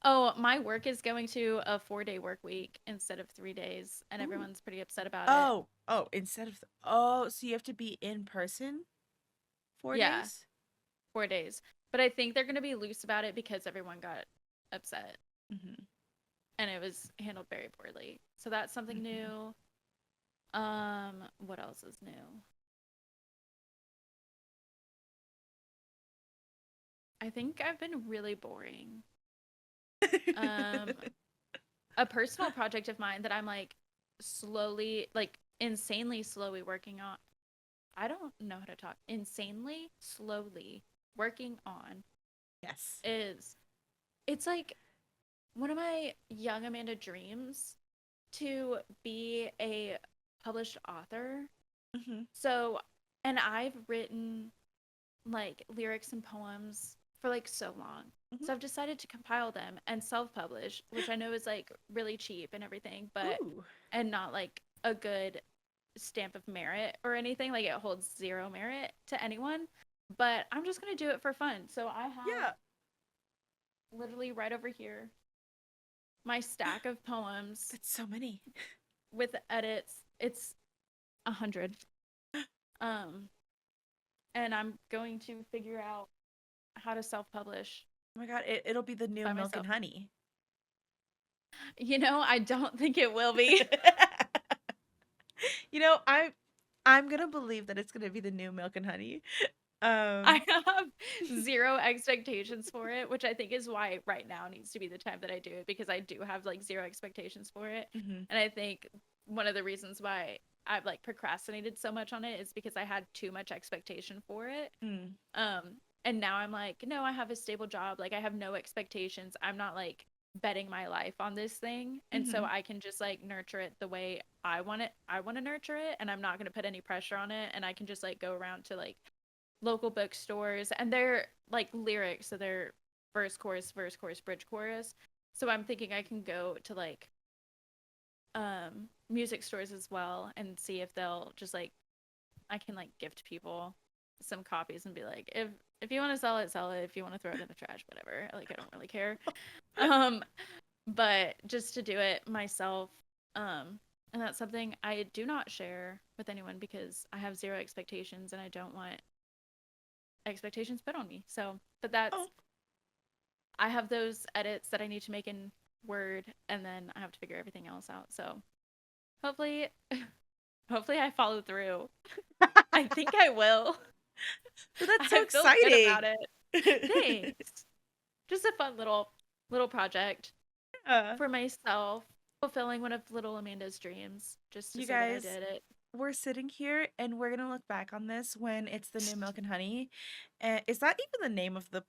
Oh, my work is going to a 4-day work week instead of 3 days, and Ooh. everyone's pretty upset about it. Oh, oh, instead of oh, so you have to be in person 4 Yeah, days? 4 days. But I think they're going to be loose about it because everyone got upset Mhm. and it was handled very poorly. So that's something Mhm. new. What else is new? I think I've been really boring. Um, a personal project of mine that I'm like slowly, like insanely slowly working on. I don't know how to talk. Insanely slowly working on Yes. is it's like one of my young Amanda dreams to be a published author. Mhm. So, and I've written like lyrics and poems for like so long. Mhm. So I've decided to compile them and self-publish, which I know is like really cheap and everything, but Ooh. and not like a good stamp of merit or anything. Like it holds zero merit to anyone. But I'm just gonna do it for fun. So I have Yeah. literally right over here my stack of poems That's so many. with edits. It's 100. Um, and I'm going to figure out how to self-publish Oh my God, it'll be the new by Milk and myself. Honey. I don't think it will be. You know, I'm gonna believe that it's gonna be the new Milk and Honey. I Um, have zero expectations for it, which I think is why right now needs to be the time that I do it because I do have like zero expectations for it. mhm. And I think one of the reasons why I've like procrastinated so much on it is because I had too much expectation for it. Mm. Um, and now I'm like, no, I have a stable job. Like I have no expectations. I'm not like betting my life on this thing. And so Mhm. I can just like nurture it the way I want it. I want to nurture it and I'm not going to put any pressure on it and I can just like go around to like local bookstores and they're like lyrics, so they're verse chorus bridge chorus, So I'm thinking I can go to like music stores as well and see if they'll just like I can like gift people some copies and be like, if you want to sell it, sell it. If you want to throw it in the trash, whatever. Like I don't really care. Um, but just to do it myself, and that's something I do not share with anyone because I have zero expectations and I don't want expectations put on me. So, but that's Oh, I have those edits that I need to make in Word and then I have to figure everything else out. So, hopefully hopefully I follow through. I think I will. but that's so I feel good about exciting. it. Thanks. Just a fun little project Yeah. for myself, fulfilling one of little Amanda's dreams, just to You say that I guys, did it. we're sitting here and we're gonna look back on this when it's the new Milk and Honey. And is that even the name of the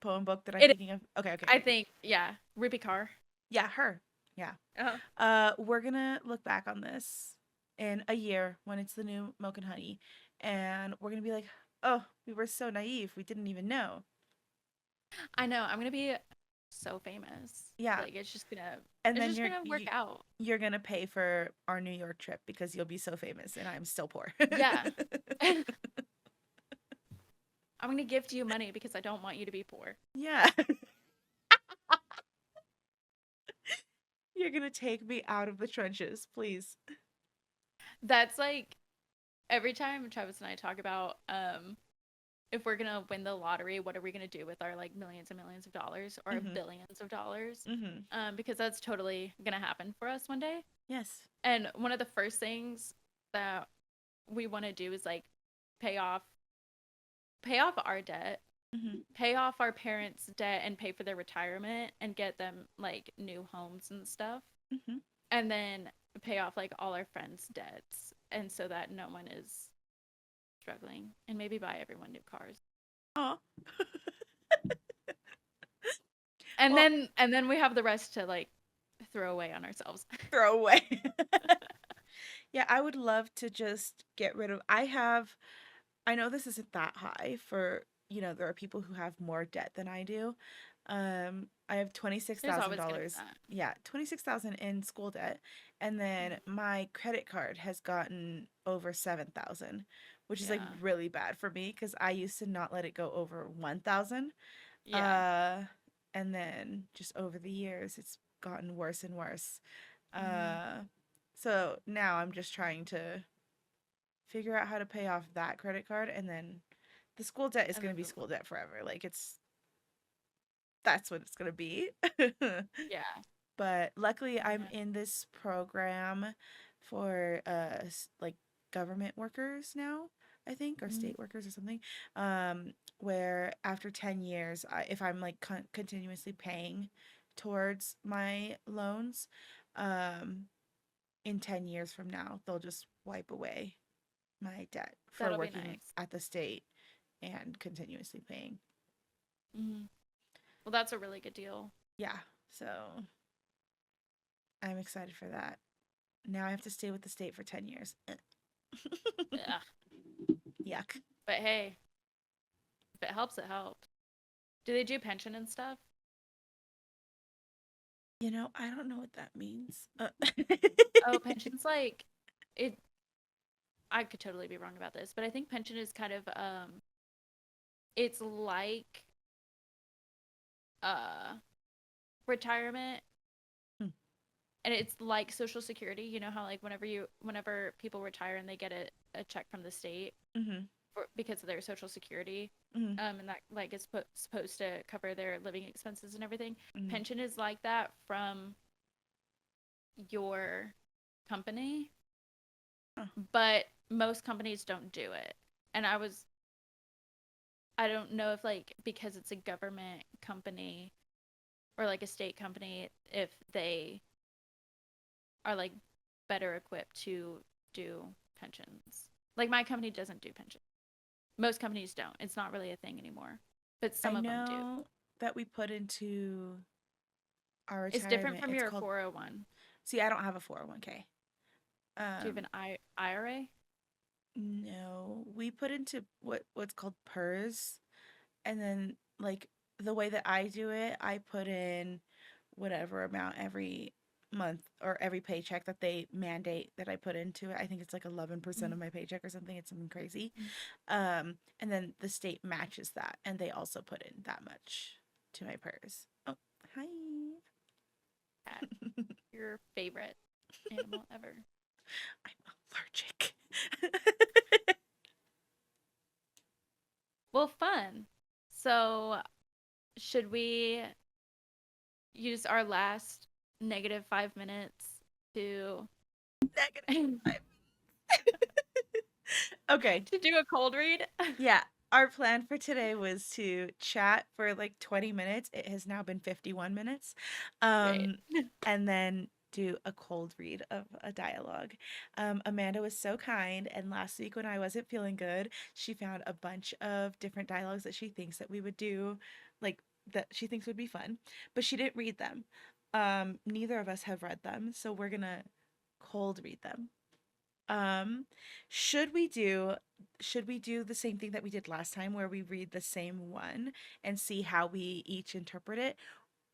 poem book that I'm It, thinking of? Okay, okay, I okay. think, yeah, Ruby Carr. Yeah, her. Yeah. Uh, We're gonna look back on this in a year when it's the new Milk and Honey, and we're gonna be like, oh, we were so naive, we didn't even know. I know I'm gonna be so famous. Yeah, Like and it's then just gonna work out. you're gonna pay for our New York trip because you'll be so famous, and I'm still poor. Yeah. I'm gonna gift you money because I don't want you to be poor. Yeah, you're gonna take me out of the trenches, please. That's like every time Travis and I talk about if we're gonna win the lottery, what are we gonna do with our like millions and millions of dollars or Mm-hmm. billions of dollars? Mm-hmm. Because that's totally gonna happen for us one day. Yes. And one of the first things that we want to do is like pay off pay off our debt, Mm-hmm. pay off our parents' debt and pay for their retirement and get them like new homes and stuff. Mm-hmm. And then pay off like all our friends' debts and so that no one is struggling and maybe buy everyone new cars. Oh. Well, And then we have the rest to like throw away on ourselves. throw away. Yeah, I would love to just get rid of. I know this isn't that high for, there are people who have more debt than I do. I have There's always gonna be $26,000. that. Yeah, 26,000 in school debt. And then Mhm. my credit card has gotten over 7,000, which is like Yeah. really bad for me because I used to not let it go over 1,000. Yeah. Uh, and then just over the years, it's gotten worse and worse. Hmm. Uh, so now I'm just trying to figure out how to pay off that credit card, and then the school debt is And going to then be school debt forever. Like that's what it's going to be. yeah. But luckily I'm Yeah. in this program for like government workers now, I think, or Mhm. state workers or something. Where after 10 years, if I'm like continuously paying towards my loans, um in 10 years from now, they'll just wipe away my debt for That'll be working nice. at the state and continuously paying. Hmm. Well, that's a really good deal. Yeah, so I'm excited for that. Now I have to stay with the state for 10 years. Ugh. Yuck. But hey, if it helps, it helps. Do they do pension and stuff? I don't know what that means. Oh, pension's like it. I could totally be wrong about this, but I think pension is kind of it's like uh retirement Hmm. and it's like social security. You know how like whenever people retire and they get a check from the state Mhm. because of their social security, Mhm. and that like is supposed to cover their living expenses and everything. Mhm. Pension is like that from your company, Huh. but most companies don't do it. And I don't know if like because it's a government company or like a state company if they are like better equipped to do pensions. Like my company doesn't do pensions. Most companies don't. It's not really a thing anymore, but I some of them do. know that we put into our It's different retirement. from It's your called. 401. See, I don't have a 401k. Do you have Um, an IRA? no, we put into what's called PERS, and then like the way that I do it, I put in whatever amount every month or every paycheck that they mandate that I put into it. I think it's like 11% of my paycheck or something. It's something crazy. Mm. And then the state matches that and they also put in that much to my purse. Oh, hi. Cat, your favorite animal ever. I'm allergic. Well, fun. So, should we use our last -5 minutes to Negative to 5. Okay. do a cold read? Yeah. Our plan for today was to chat for like 20 minutes. It has now been 51 minutes. Great. Um, and then do a cold read of a dialogue. Amanda was so kind, and last week when I wasn't feeling good, she found a bunch of different dialogues that she thinks that we would do, like that she thinks would be fun, but she didn't read them. Neither of us have read them, so we're gonna cold read them. Um, should we do should we do the same thing that we did last time where we read the same one and see how we each interpret it?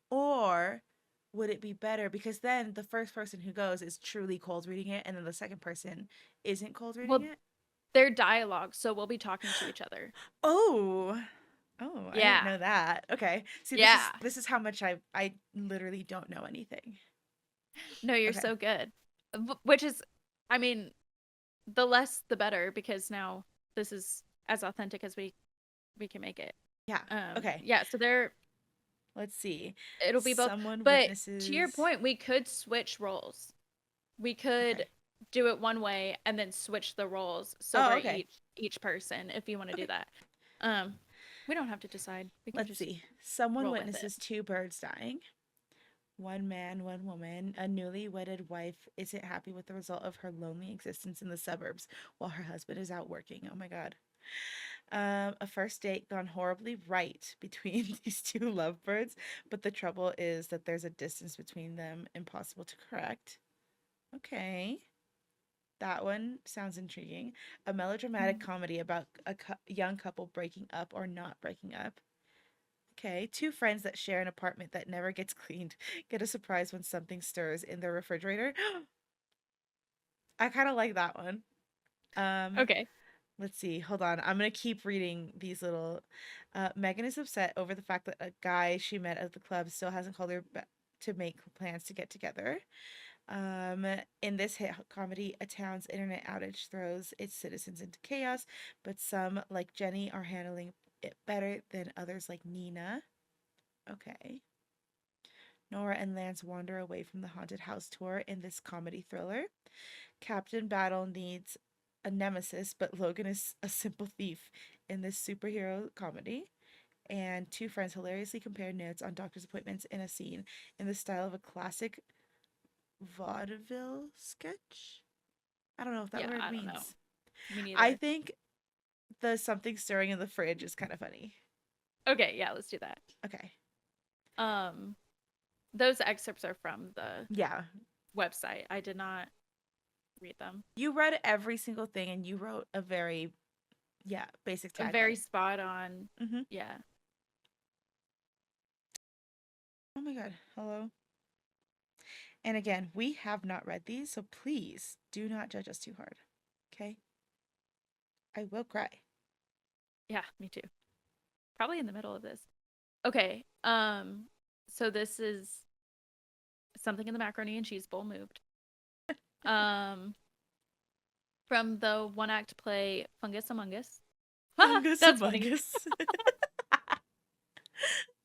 Or would it be better because then the first person who goes is truly cold reading it and then the second person isn't cold reading Well, it? they're dialogue, so we'll be talking to each other. Oh. Oh, I didn't Yeah. know that. Okay. See, this is Yeah. this is how much I literally don't know anything. No, you're Okay. so good. Which is, I mean, the less the better because now this is as authentic as we can make it. Yeah. Okay. Yeah, so there Let's see. it'll be both. Someone But to your witnesses. point, we could switch roles. We could Okay. do it one way and then switch the roles so Oh, we're okay. each person if you want to do Okay. that. Um, we don't have to decide. We can Let's just see. Someone roll with it. witnesses two birds dying. One man, one woman. A newly wedded wife isn't happy with the result of her lonely existence in the suburbs while her husband is out working. Oh my God. A first date gone horribly right between these two lovebirds, but the trouble is that there's a distance between them impossible to correct. Okay. That one sounds intriguing. A melodramatic Mhm. comedy about a young couple breaking up or not breaking up. Okay, two friends that share an apartment that never gets cleaned get a surprise when something stirs in their refrigerator. I kind of like that one. Um, Okay. let's see. Hold on. I'm gonna keep reading these little. Megan is upset over the fact that a guy she met at the club still hasn't called her to make plans to get together. Um, in this hit comedy, a town's internet outage throws its citizens into chaos, but some, like Jenny, are handling it better than others, like Nina. Okay. Nora and Lance wander away from the haunted house tour in this comedy thriller. Captain Battle needs a nemesis, but Logan is a simple thief in this superhero comedy. And two friends hilariously compare notes on doctor's appointments in a scene in the style of a classic vaudeville sketch. I don't know what that Yeah, word I don't know. means. Me I neither. think the something stirring in the fridge is kind of funny. Okay, yeah, let's do that. Okay. Um, those excerpts are from the Yeah. website. I did not read them. You read every single thing and you wrote a very, yeah, basic A very tagline. spot on. Mm-hmm. Yeah. Oh my God. Hello. And again, we have not read these, so please do not judge us too hard. Okay? I will cry. Yeah, me too. Probably in the middle of this. Okay. So this is something in the macaroni and cheese bowl moved. Um, from the one act play Fungus Among Us. Fungus That's among funny. us.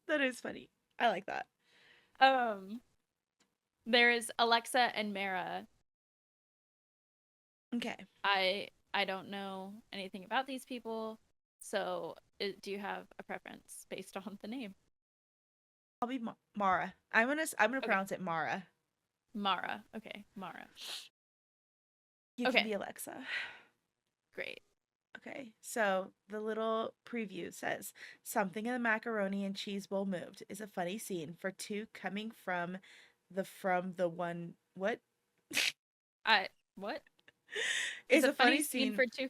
That is funny. I like that. Um, there is Alexa and Mara. Okay. I don't know anything about these people, so do you have a preference based on the name? I'll be Mara. I'm gonna Okay, pronounce it Mara. Mara. Okay, Mara. You can Okay, be Alexa. great. Okay, so the little preview says something in the macaroni and cheese bowl moved is a funny scene for two coming from the one what I what is is a a funny funny scene scene for two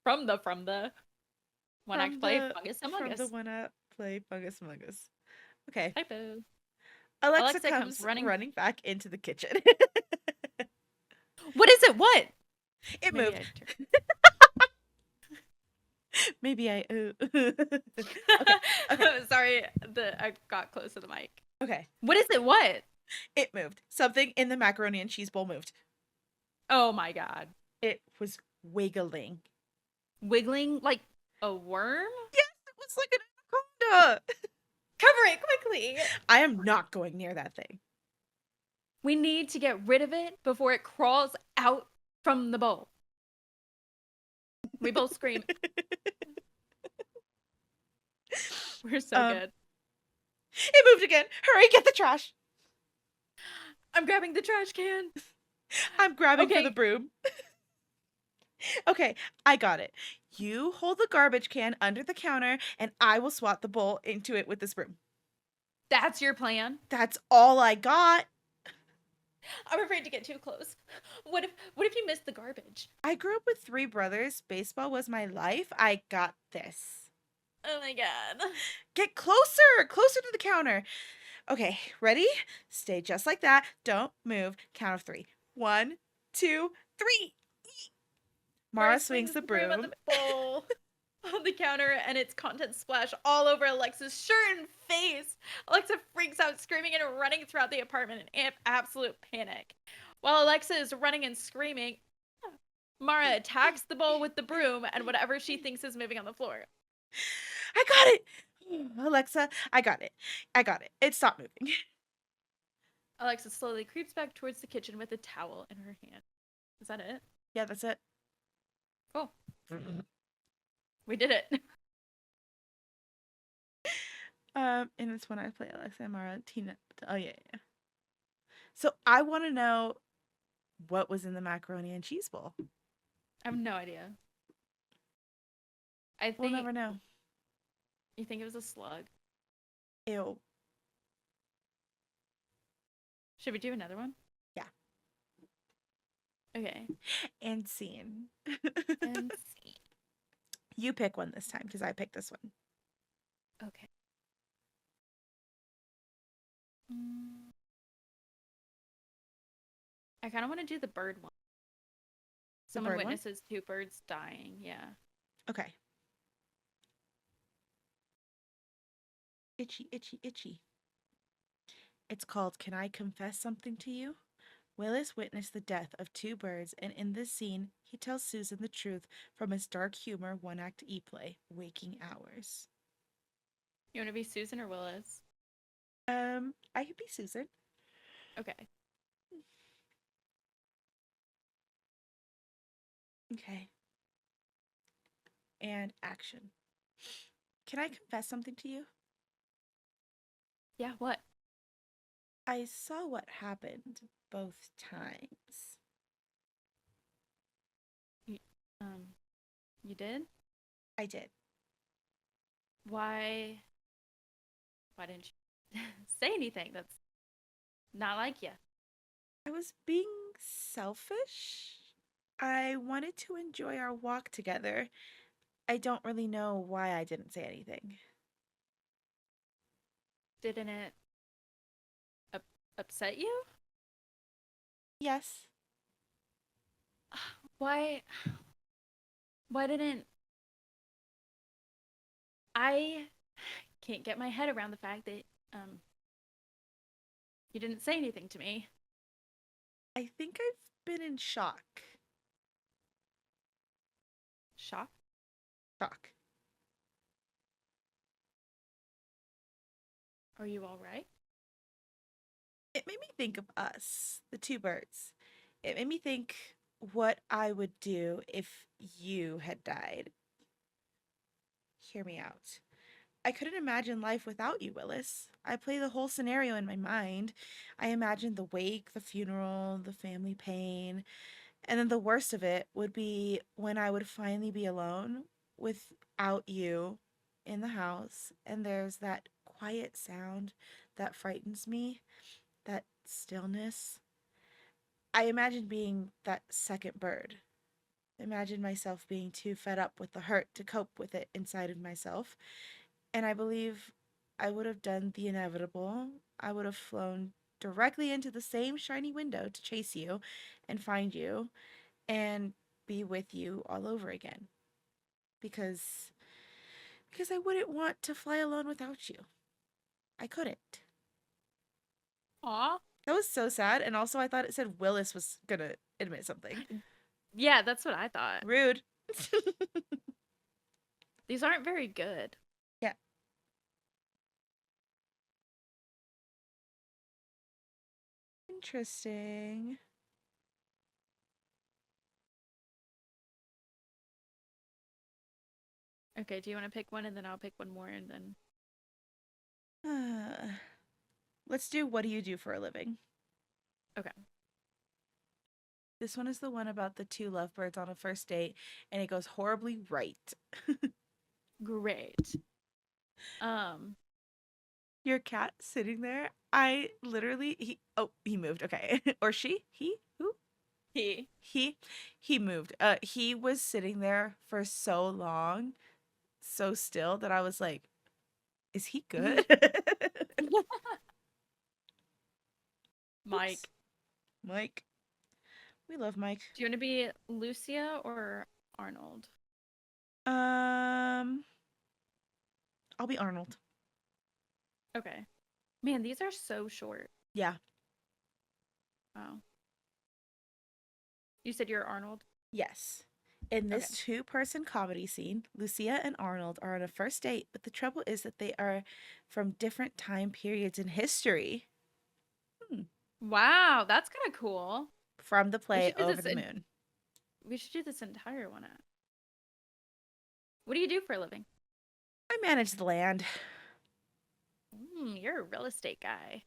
from the one act play Fungus Among from the Us. one up play Fungus Among Us. Okay, Typo. Alexa Alexa comes comes running. running back into the kitchen. What is it? What? It Maybe moved. I turned. Maybe I. Okay. Okay. Sorry, I got close to the mic. Okay. What is it? What? It moved. Something in the macaroni and cheese bowl moved. Oh my god. It was wiggling. Wiggling like a worm? Yes, it was like an anaconda. Cover it quickly. I am not going near that thing. We need to get rid of it before it crawls out from the bowl. We both scream. We're so good. It moved again. Hurry, get the trash. I'm grabbing the trash can. I'm grabbing for Okay. the broom. Okay, I got it. You hold the garbage can under the counter, and I will swat the bowl into it with this broom. That's your plan? That's all I got. I'm afraid to get too close. What if you missed the garbage? I grew up with 3 brothers. Baseball was my life. I got this. Oh my god. Get closer, closer to the counter. Okay, ready? Stay just like that. Don't move. Count of 3. 1, 2, 3. Mara swings the broom at broom. the bowl on the counter and its contents splash all over Alexa's shirt and face. Alexa freaks out, screaming and running throughout the apartment in absolute panic. While Alexa is running and screaming, Mara attacks the bowl with the broom and whatever she thinks is moving on the floor. I got it. Alexa, I got it. I got it. It stopped moving. Alexa slowly creeps back towards the kitchen with a towel in her hand. Is that it? Yeah, that's it. Oh. We did it. In this one I play Alexa and Mara, Tina. Oh yeah, yeah. So I want to know what was in the macaroni and cheese bowl. I have no idea. I think We'll never know. You think it was a slug? Ew. Should we do another one? Yeah. Okay. And scene. And see. You pick one this time because I picked this one. Okay. Mm. I kind of want to do the bird one. Someone bird one? witnesses 2 birds dying. Yeah. Okay. Itchy, itchy, itchy. It's called Can I Confess Something to You? Willis witnessed the death of 2 birds, and in this scene, he tells Susan the truth from his dark humor one-act e-play, Waking Hours. You want to be Susan or Willis? I could be Susan. Okay. Okay. And action. Can I confess something to you? Yeah, what? I saw what happened both times. You did? I did. Why didn't you say anything? That's not like you. I was being selfish. I wanted to enjoy our walk together. I don't really know why I didn't say anything. Didn't it upset you? Yes. Why didn't I can't get my head around the fact that you didn't say anything to me. I think I've been in shock. Shock? Shock. Are you all right? It made me think of us, the 2 birds. It made me think what I would do if you had died. Hear me out. I couldn't imagine life without you, Willis. I play the whole scenario in my mind. I imagined the wake, the funeral, the family pain, and then the worst of it would be when I would finally be alone without you in the house, and there's that quiet sound that frightens me, that stillness. I imagine being that second bird. Imagine myself being too fed up with the hurt to cope with it inside of myself. And I believe I would have done the inevitable I would have flown directly into the same shiny window to chase you and find you and be with you all over again. Because I wouldn't want to fly alone without you. I couldn't. Aw. That was so sad. And also, I thought it said Willis was gonna admit something. Yeah, that's what I thought. Rude. These aren't very good. Yeah. Interesting. Okay, do you want to pick one and then I'll pick one more and then. Let's do what do you do for a living? Okay. This one is the one about the two lovebirds on a first date, and it goes horribly right. Great. Um, Your cat sitting there. I literally he moved. Okay. Or she? He? Who? he. He he moved. He was sitting there for so long, so still that I was like, is he good? Oops. Mike. Mike. We love Mike. Do you want to be Lucia or Arnold? Um, I'll be Arnold. Okay. Man, these are so short. Yeah. Wow. You said you're Arnold? Yes. In this Okay. two-person comedy scene, Lucia and Arnold are on a first date, but the trouble is that they are from different time periods in history. Hmm. Wow, that's kind of cool. From the We play should do Over this the Moon. we should do this entire one out. What do you do for a living? I manage the land. You're a real estate guy.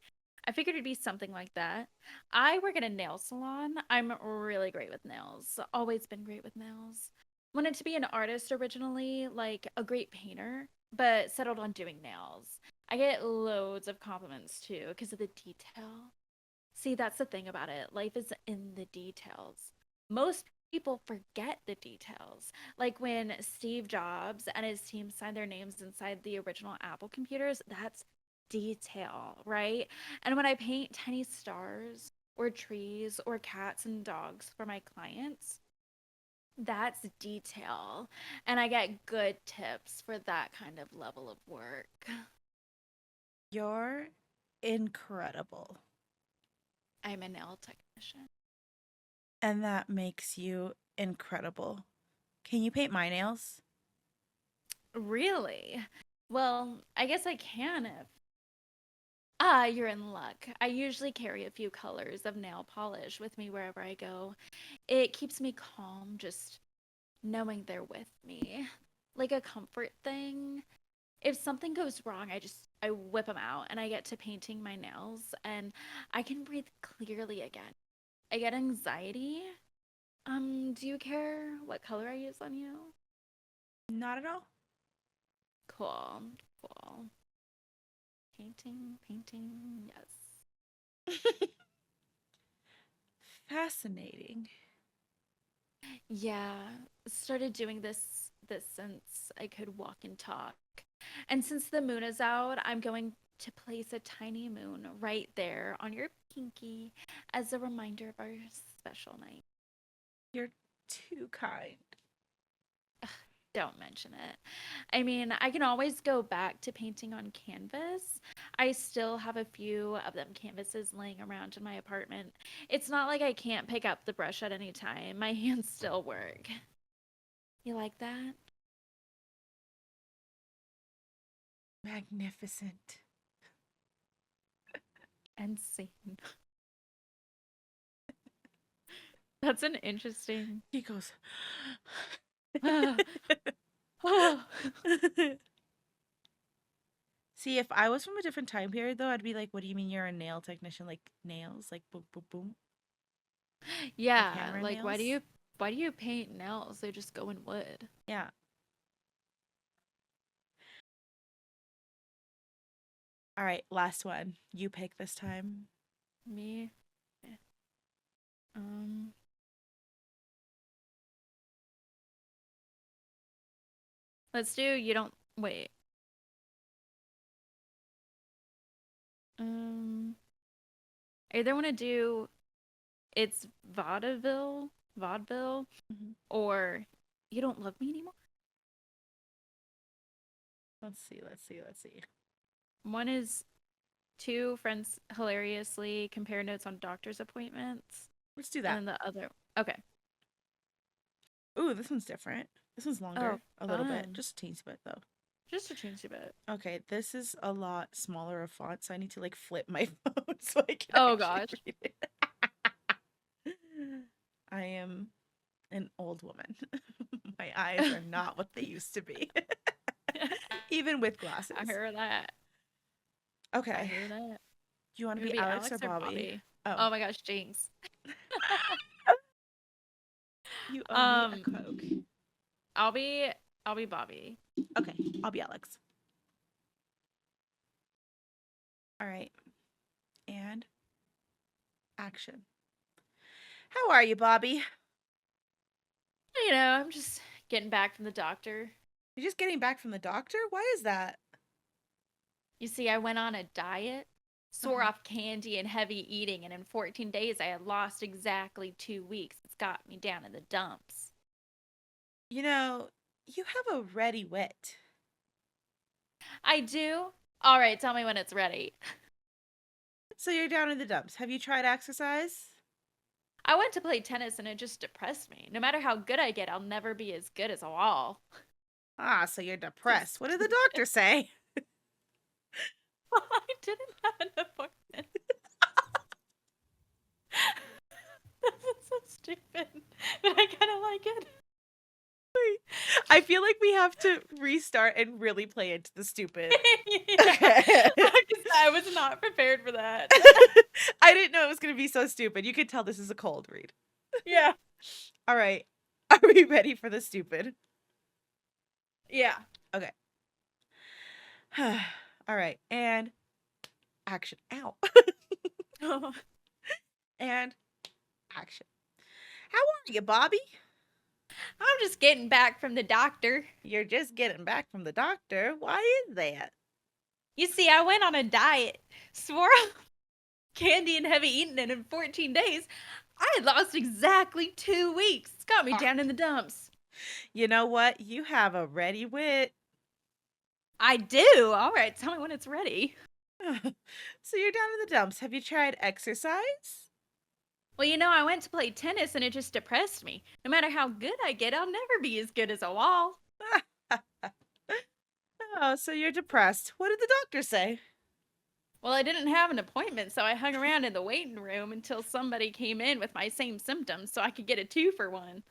I figured it'd be something like that. I work at a nail salon. I'm really great with nails. Always been great with nails. Wanted to be an artist originally, like a great painter, but settled on doing nails. I get loads of compliments too because of the detail. See, that's the thing about it. Life is in the details. Most people forget the details. Like when Steve Jobs and his team signed their names inside the original Apple computers, that's detail, right? And when I paint tiny stars or trees or cats and dogs for my clients, that's detail. And I get good tips for that kind of level of work. You're incredible. I'm a nail technician. And that makes you incredible. Can you paint my nails? Really? Well, I guess I can if. You're in luck. I usually carry a few colors of nail polish with me wherever I go. It keeps me calm just knowing they're with me. Like a comfort thing. If something goes wrong, I whip them out and I get to painting my nails and I can breathe clearly again. I get anxiety. Do you care what color I use on you? Not at all. Cool. Cool. Painting, painting, yes. Fascinating. Yeah, started doing this since I could walk and talk. And since the moon is out, I'm going to place a tiny moon right there on your pinky as a reminder of our special night. You're too kind. Don't mention it. I mean, I can always go back to painting on canvas. I still have a few of them canvases laying around in my apartment. It's not like I can't pick up the brush at any time. My hands still work. You like that? Magnificent. And scene. That's an interesting. He goes. See, if I was from a different time period, though, I'd be like, "What do you mean you're a nail technician? Like nails, like boom, boom, boom, like Yeah, hammer like nails?" why do you paint nails? They just go in wood. Yeah. All right, last one. You pick this time. Me. Eh, Um, let's do you don't wait. Um, I either want to do it's vaudeville, Mhm. or you don't love me anymore. Let's see. Let's see. Let's see. One is two friends hilariously compare notes on doctor's appointments, Let's do and that. then the other. Okay. Ooh, this one's different. This one's Oh, longer, a little bit, fun. just a teensy bit though. Just a teensy bit. Okay, this is a lot smaller of font, so I need to like flip my phone so I can Oh actually gosh. read it. I am an old woman. My eyes are not what they used to be, even with I glasses. heard that. I Okay, hear that. do you want You to want to be be Alex or Alex or Bobby? Bobby? Oh, Oh my gosh, Jinx. you owe me a Um, Coke. I'll be I'll be Bobby. Okay, I'll be Alex. All right, and action. How are you, Bobby? You know, I'm just getting back from the doctor. You're just getting back from the doctor? Why is that? You see, I went on a diet, swore Uh-huh. off candy and heavy eating, and in 14 days I had lost exactly 2 weeks. It's got me down in the dumps. You know, you have a ready wit. I do? All right, tell me when it's ready. So you're down in the dumps. Have you tried exercise? I went to play tennis and it just depressed me. No matter how good I get, I'll never be as good as a wall. Ah, so you're So depressed. What did the stupid. doctor say? I didn't have an appointment. This is so stupid, but I kind of like it. I feel like we have to restart and really play into the stupid. Yeah, Okay. I was not prepared for that. I didn't know it was going to be so stupid. You could tell this is a cold read. Yeah, All right. Are we ready for the stupid? yeah. Okay. All right. And action. Ow. I'm And action. How are you, Bobby? just getting back from the doctor. You're just getting back from the doctor. Why is that? You see, I went on a diet, swore off candy and heavy eating, and in 14 days, I had lost exactly 2 weeks. It's got me Ah, down in the dumps. you know what? You have a ready wit. I do. All right, tell me when it's ready. So you're down in the dumps. Have you tried exercise? Well, you know, I went to play tennis and it just depressed me. No matter how good I get, I'll never be as good as a wall. Oh, so you're depressed. What did the doctor say? Well, I didn't have an appointment, so I hung around in the waiting room until somebody came in with my same symptoms so I could get a 2-for-1.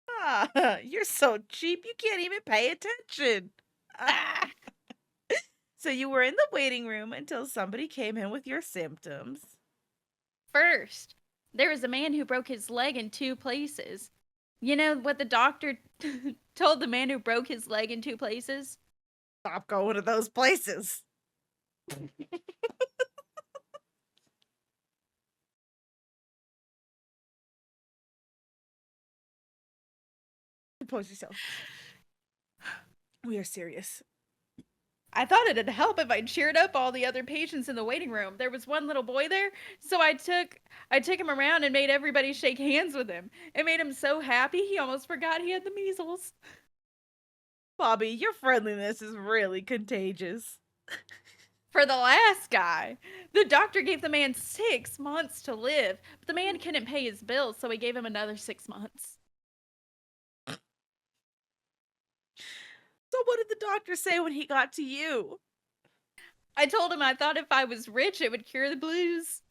Ah, you're so cheap you can't even pay attention. Ah! So you were in the waiting room until somebody came in with your symptoms. First, there was a man who broke his leg in 2 places. You know what the doctor told the man who broke his leg in 2 places? Stop going to those places. Compose yourself. We are serious. I thought it'd help if I cheered up all the other patients in the waiting room. There was one little boy there, so I took him around and made everybody shake hands with him. It made him so happy he almost forgot he had the measles. Bobby, your friendliness is really contagious. For the last guy, the doctor gave the man 6 months to live, but the man couldn't pay his bills, so he gave him another 6 months. So what did the doctor say when he got to you? I told him I thought if I was rich, it would cure the blues.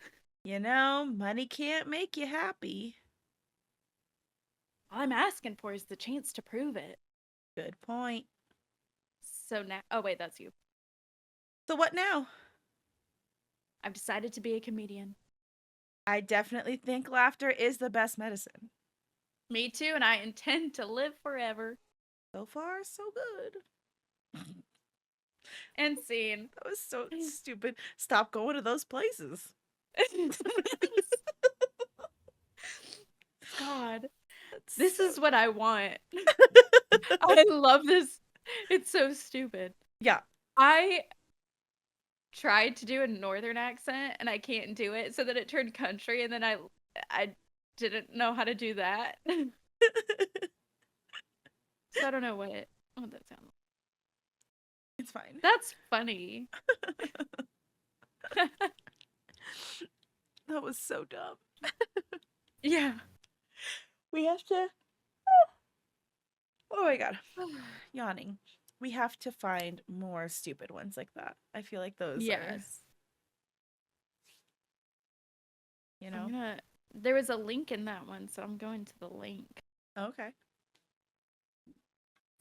You know, money can't make you happy. All I'm asking for is the chance to prove it. Good point. So now, oh wait, that's you. So what now? I've decided to be a comedian. I definitely think laughter is the best medicine. Me too, and I intend to live forever. So far, so good. And scene. That was so stupid. Stop going to those places. God, That's this so- is what I want. I love this. It's so stupid. Yeah. I tried to do a northern accent and I can't do it, so then it turned country, and then I didn't know how to do that. So I don't know what that sounds like. It's fine. That's funny. That was so dumb. Yeah. We have to. Oh my god, yawning. We have to find more stupid ones like that. I feel like those are, Yes. you know. There was a link in that one, so I'm going to the link. Okay.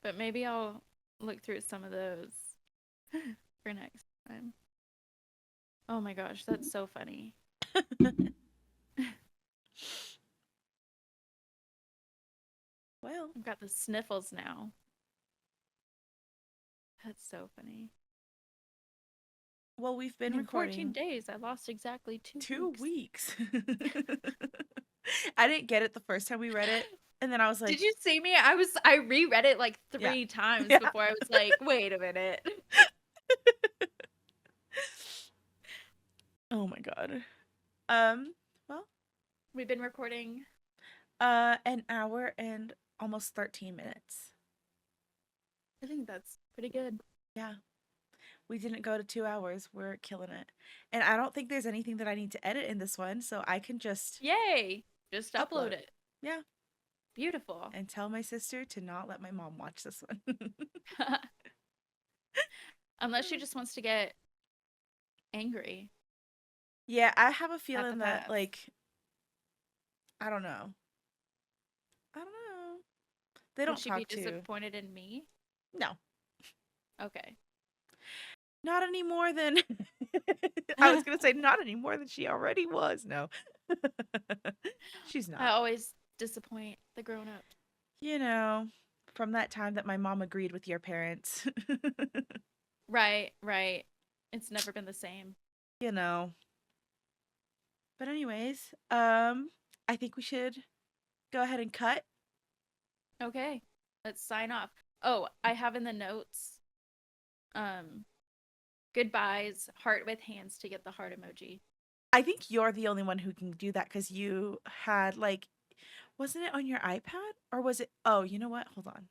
But maybe I'll look through some of those for next time. Oh my gosh, that's so funny. Well, I've got the sniffles now. That's so funny. well, we've been And in 14 recording days, I lost exactly 2 2 weeks. weeks. I didn't get it the first time we read it, and then I was like, Did you see me? I reread it like yeah, 3 times yeah. before I was like, wait a minute. Oh my god. Well, We've been recording. an hour and almost 13 minutes. I think that's pretty good. Yeah. We didn't go to 2 hours. We're killing it. And I don't think there's anything that I need to edit in this one, so I can just Yay! Just upload upload. it. Yeah. Beautiful. And tell my sister to not let my mom watch this one. Unless she just wants to get angry Yeah, I have a at the feeling that, past. like, I don't know. I don't know. They Would don't she be talk to. disappointed in me? No. Okay. Not any more than I was going to say not any more than she already was. No. She's I not. always disappoint the grown-ups. You know, from that time that my mom agreed with your parents. Right, right. It's never been the same. You know. But anyways, I think we should go ahead and cut. Okay. Let's sign off. Oh, I have in the notes um goodbyes, heart with hands to get the heart emoji. I think you're the only one who can do that because you had like, wasn't it on your iPad or was it? Oh, you know what? Hold on.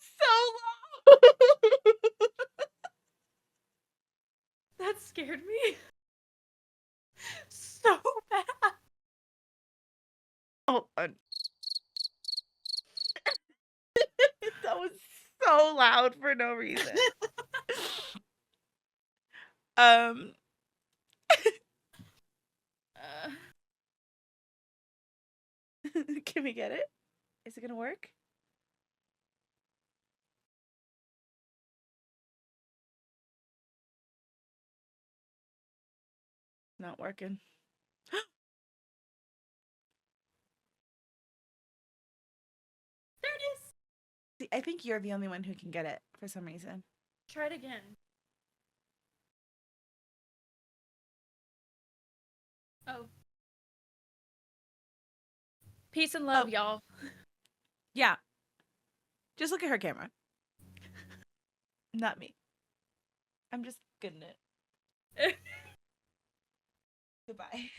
So loud. That scared me so bad. Hold on. That was so loud for no reason. Um, Uh, can we get it? Is it gonna work? Not working. there it is. See, I think you're the only one who can get it for some reason. Try it again. Oh. Peace and love, Oh. y'all. Yeah. Just look at her camera. Not me. I'm just good in it. Goodbye.